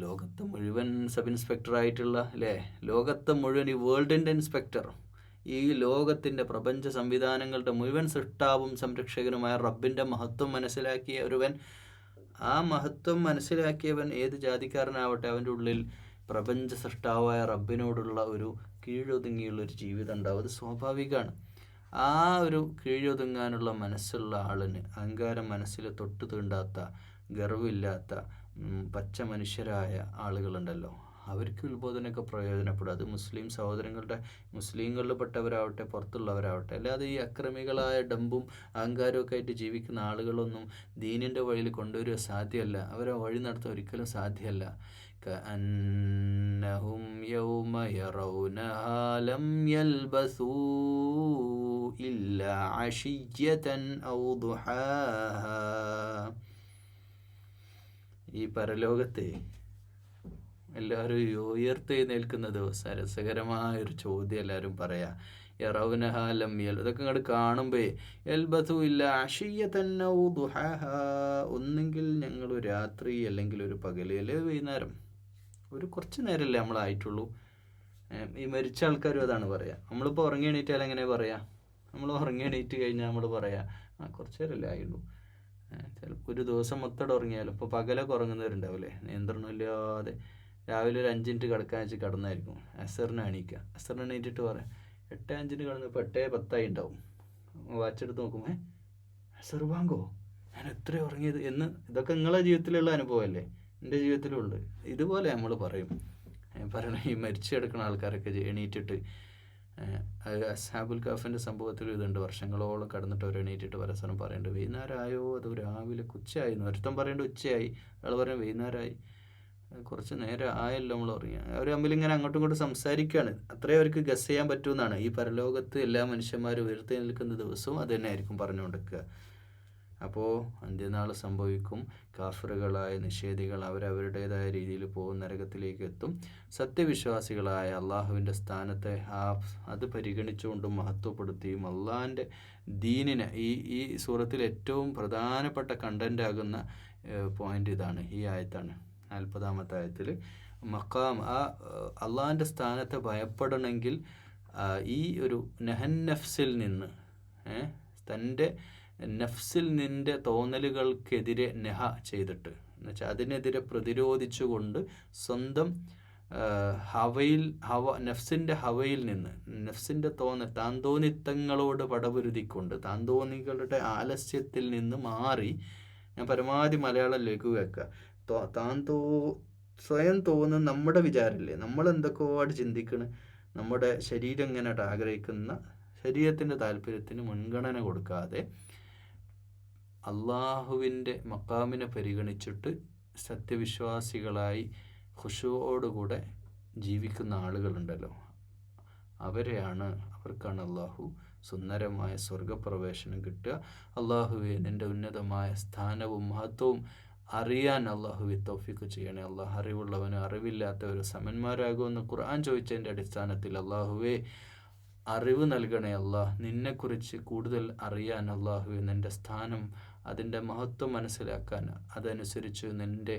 ലോകത്ത് മുഴുവൻ സബ് ഇൻസ്പെക്ടറായിട്ടുള്ള, അല്ലേ, ലോകത്ത് മുഴുവൻ ഈ വേൾഡിൻ്റെ ഇൻസ്പെക്ടർ, ഈ ലോകത്തിൻ്റെ പ്രപഞ്ച സംവിധാനങ്ങളുടെ മുഴുവൻ സൃഷ്ടാവും സംരക്ഷകനുമായ റബ്ബിൻ്റെ മഹത്വം മനസ്സിലാക്കിയ ഒരുവൻ, ആ മഹത്വം മനസ്സിലാക്കിയവൻ ഏത് ജാതിക്കാരനാവട്ടെ, അവൻ്റെ ഉള്ളിൽ പ്രപഞ്ച സൃഷ്ടാവായ റബ്ബിനോടുള്ള ഒരു കീഴൊതുങ്ങിയുള്ളൊരു ജീവിതം ഉണ്ടാവും. അത് സ്വാഭാവികമാണ്. ആ ഒരു കീഴൊതുങ്ങാനുള്ള മനസ്സുള്ള ആളിന്, അഹങ്കാരം മനസ്സിൽ തൊട്ട് തീണ്ടാത്ത, ഗർവില്ലാത്ത പച്ച മനുഷ്യരായ ആളുകളുണ്ടല്ലോ, അവർക്ക് ഉത്ബോധനമൊക്കെ പ്രയോജനപ്പെടും. അത് മുസ്ലിം സഹോദരങ്ങളുടെ, മുസ്ലിങ്ങളിൽ പെട്ടവരാവട്ടെ പുറത്തുള്ളവരാവട്ടെ. അല്ലാതെ ഈ അക്രമികളായ ഡമ്പും അഹങ്കാരവും ഒക്കെ ആയിട്ട് ജീവിക്കുന്ന ആളുകളൊന്നും ദീനിൻ്റെ വഴിയിൽ കൊണ്ടുവരിക സാധ്യമല്ല. അവരെ വഴി നടത്താൻ ഒരിക്കലും സാധ്യമല്ല. كأنهم يوم يرونها لم يلبثوا إلا عشية أو ضحاها. ഈ പരലോകത്തെ എല്ലാവരും ഉയർത്തെഴുന്നേൽക്കുന്ന ദിവസം രസകരമായൊരു ചോദ്യം എല്ലാവരും പറയാം. യറൗനഹ ലം യൽ, ഇതൊക്കെ ഇങ്ങോട്ട് കാണുമ്പോൾ യൽബഥു ഇല്ല അഷിയ്യതൻ ഔ ദുഹാഹ, ഒന്നെങ്കിൽ ഞങ്ങൾ രാത്രി, അല്ലെങ്കിൽ ഒരു പകല്, അല്ലെങ്കിൽ വൈകുന്നേരം, ഒരു കുറച്ച് നേരമല്ലേ നമ്മളായിട്ടുള്ളൂ. ഈ മരിച്ച ആൾക്കാരും അതാണ് പറയുക. നമ്മളിപ്പോൾ ഉറങ്ങി എണീറ്റാൽ എങ്ങനെ പറയാം? നമ്മൾ ഉറങ്ങി എണീറ്റ് കഴിഞ്ഞാൽ നമ്മൾ പറയാം കുറച്ച് നേരമല്ലേ ആയുള്ളൂ. ചിലപ്പോൾ ഒരു ദിവസം മൊത്തം ഉറങ്ങിയാലും, ഇപ്പോൾ പകലൊക്കെ ഉറങ്ങുന്നവരുണ്ടാവില്ലേ, നിയന്ത്രണമില്ലാതെ രാവിലെ ഒരു 5 മിനിറ്റ് കിടക്കാൻ വെച്ച് കിടന്നായിരിക്കും, അസറിന് എണീക്കുക. അസറിന് എണീറ്റിട്ട് പറയാം 8:05 കിടന്നപ്പോൾ 8:10 ഉണ്ടാവും. വാച്ചെടുത്ത് നോക്കും, അസർ ബാങ്കോ, ഞാൻ എത്ര ഉറങ്ങിയത് എന്ന്. ഇതൊക്കെ നിങ്ങളുടെ ജീവിതത്തിലുള്ള അനുഭവമല്ലേ, എൻ്റെ ജീവിതത്തിലുണ്ട്. ഇതുപോലെ നമ്മൾ പറയും. ഈ മരിച്ചു കിടക്കുന്ന ആൾക്കാരൊക്കെ എണീറ്റിട്ട്, അസ്ഹാബുൽ കഹ്ഫിൻ്റെ സംഭവത്തിൽ ഇതുണ്ട്. വർഷങ്ങളോളം കടന്നിട്ട് അവർ എണീറ്റിട്ട് പരസ്പരം പറയുന്നുണ്ട്, വൈകുന്നേരം ആയോ, അത് രാവിലെ ഉച്ചയായിരുന്നു. ഒരുത്തം പറയേണ്ടത് ഉച്ചയായി, അയാൾ പറയും വൈകുന്നേരമായി, കുറച്ച് നേരം ആയല്ലോ നമ്മൾ ഉറങ്ങി. അവർ തമ്മിൽ ഇങ്ങനെ അങ്ങോട്ടും ഇങ്ങോട്ടും സംസാരിക്കുകയാണ്. അത്രയും അവർക്ക് ഗസ് ചെയ്യാൻ പറ്റുമെന്നാണ്. ഈ പരലോകത്ത് എല്ലാ മനുഷ്യന്മാരും ഉയർത്തി നിൽക്കുന്ന ദിവസവും അത് തന്നെ ആയിരിക്കും പറഞ്ഞുകൊണ്ടിരിക്കുക. അപ്പോൾ അന്ത്യനാൾ സംഭവിക്കും. കാഫിറുകളായ നിഷേധികൾ അവരവരുടേതായ രീതിയിൽ പോകും, നരകത്തിലേക്ക് എത്തും. സത്യവിശ്വാസികളായ അള്ളാഹുവിൻ്റെ സ്ഥാനത്തെ അത് പരിഗണിച്ചുകൊണ്ടും മഹത്വപ്പെടുത്തിയും അള്ളാഹിൻ്റെ ദീനിനെ, ഈ സൂറത്തിൽ ഏറ്റവും പ്രധാനപ്പെട്ട കണ്ടൻ്റ് ആകുന്ന പോയിൻ്റ് ഇതാണ്, ഈ ആയത്താണ്. 40-ാമത്തെ ആയത്തിൽ മക്കാം അള്ളാഹിൻ്റെ സ്ഥാനത്തെ ഭയപ്പെടണമെങ്കിൽ ഈ ഒരു നെഹൻ നഫ്സിൽ നിന്ന് തൻ്റെ നഫ്സിൽ നിൻ്റെ തോന്നലുകൾക്കെതിരെ നെഹ ചെയ്തിട്ട് എന്നുവെച്ചാൽ അതിനെതിരെ പ്രതിരോധിച്ചുകൊണ്ട് സ്വന്തം നഫ്സിൻ്റെ ഹവയിൽ നിന്ന് നഫ്സിൻ്റെ താന്തോന്നിത്തങ്ങളോട് പടപുരുതിക്കൊണ്ട് താന്തോന്നികളുടെ ആലസ്യത്തിൽ നിന്ന് മാറി, ഞാൻ പരമാവധി മലയാളം ലഘുവാക്കുക, സ്വയം തോന്നുന്ന നമ്മുടെ വിചാരമില്ലേ, നമ്മളെന്തൊക്കെയോട് ചിന്തിക്കണ്, നമ്മുടെ ശരീരം ഇങ്ങനെ ആഗ്രഹിക്കുന്ന ശരീരത്തിൻ്റെ താല്പര്യത്തിന് മുൻഗണന കൊടുക്കാതെ അള്ളാഹുവിൻ്റെ മക്കാമിനെ പരിഗണിച്ചിട്ട് സത്യവിശ്വാസികളായി ഖുശൂഓടുകൂടെ ജീവിക്കുന്ന ആളുകളുണ്ടല്ലോ, അവർക്കാണ് അള്ളാഹു സുന്ദരമായ സ്വർഗപ്രവേശനം കിട്ടുക. അള്ളാഹുവെ നിൻ്റെ ഉന്നതമായ സ്ഥാനവും മഹത്വവും അറിയാൻ അള്ളാഹുവെ തൗഫീഖ് ചെയ്യണേ. അള്ളാഹ് അറിവുള്ളവനും അറിവില്ലാത്തവരും സമന്മാരാകുമെന്ന് ഖുർആൻ ചോദിച്ചതിൻ്റെ അടിസ്ഥാനത്തിൽ അള്ളാഹുവെ അറിവ് നൽകണേ. അള്ളാഹ് നിന്നെക്കുറിച്ച് കൂടുതൽ അറിയാൻ അള്ളാഹുവെ നിൻ്റെ സ്ഥാനം, അതിൻ്റെ മഹത്വം മനസ്സിലാക്കാൻ, അതനുസരിച്ച് നിൻ്റെ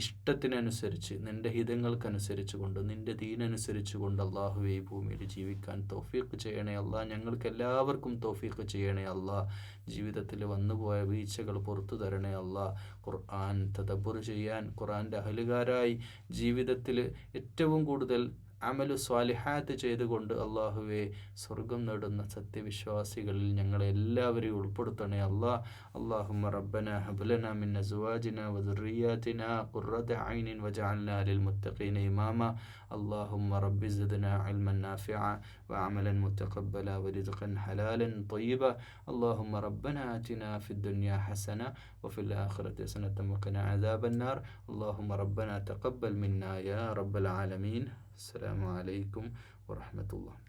ഇഷ്ടത്തിനനുസരിച്ച് നിൻ്റെ ഹിതങ്ങൾക്കനുസരിച്ച് കൊണ്ട് നിൻ്റെ ദീനനുസരിച്ച് കൊണ്ട് അള്ളാഹുവെ ഈ ഭൂമിയിൽ ജീവിക്കാൻ തൗഫീഖ് ചെയ്യണേ. അള്ളാഹ് ഞങ്ങൾക്ക് എല്ലാവർക്കും തൗഫീഖ് ചെയ്യണേ. അള്ളാഹ് ജീവിതത്തിൽ വന്നുപോയ വീഴ്ചകൾ പുറത്തു തരണേ. അള്ളാഹ് ഖുർആൻ തദബ്ബുർ ചെയ്യാൻ, ഖുർആൻ്റെ അഹലുകാരായി ജീവിതത്തിൽ ഏറ്റവും കൂടുതൽ അമലു സ്വാലിഹാത്ത് ചെയ്തുകൊണ്ട് അള്ളാഹുവെ സ്വർഗം നേടുന്ന സത്യവിശ്വാസികളിൽ ഞങ്ങളെ എല്ലാവരെയും ഉൾപ്പെടുത്തണേ. അള്ളാഹുമ്മ റബ്ബന ഹബ്ലന മിൻ അസ്വാജിന വദുർരിയാതിന ഖുർറത ഐനിൻ വജഅൽനാ ലിൽമുത്തഖീന ഇമാമ. അള്ളാഹുമ്മ റബ്ബി സിദ്നാ ഇൽമൻ നാഫിഅ വഅമലൻ മുതഖബ്ബല വറിസ്ഖൻ ഹലാലൻ ത്വയ്യിബ. അള്ളാഹുമ്മ റബ്ബന ആതിനാ ഫിദ്ദുനിയ ഹസന വഫിൽ ആഖിറതി ഹസനത വഖിനാ അദാബന്നാർ. അള്ളാഹുമ്മ റബ്ബന തഖബ്ബൽ മിന്നാ യാ റബ്ബൽ ആലമീൻ. അസ്സലാമു അലൈക്കും വറഹ്മത്തുള്ളാഹി.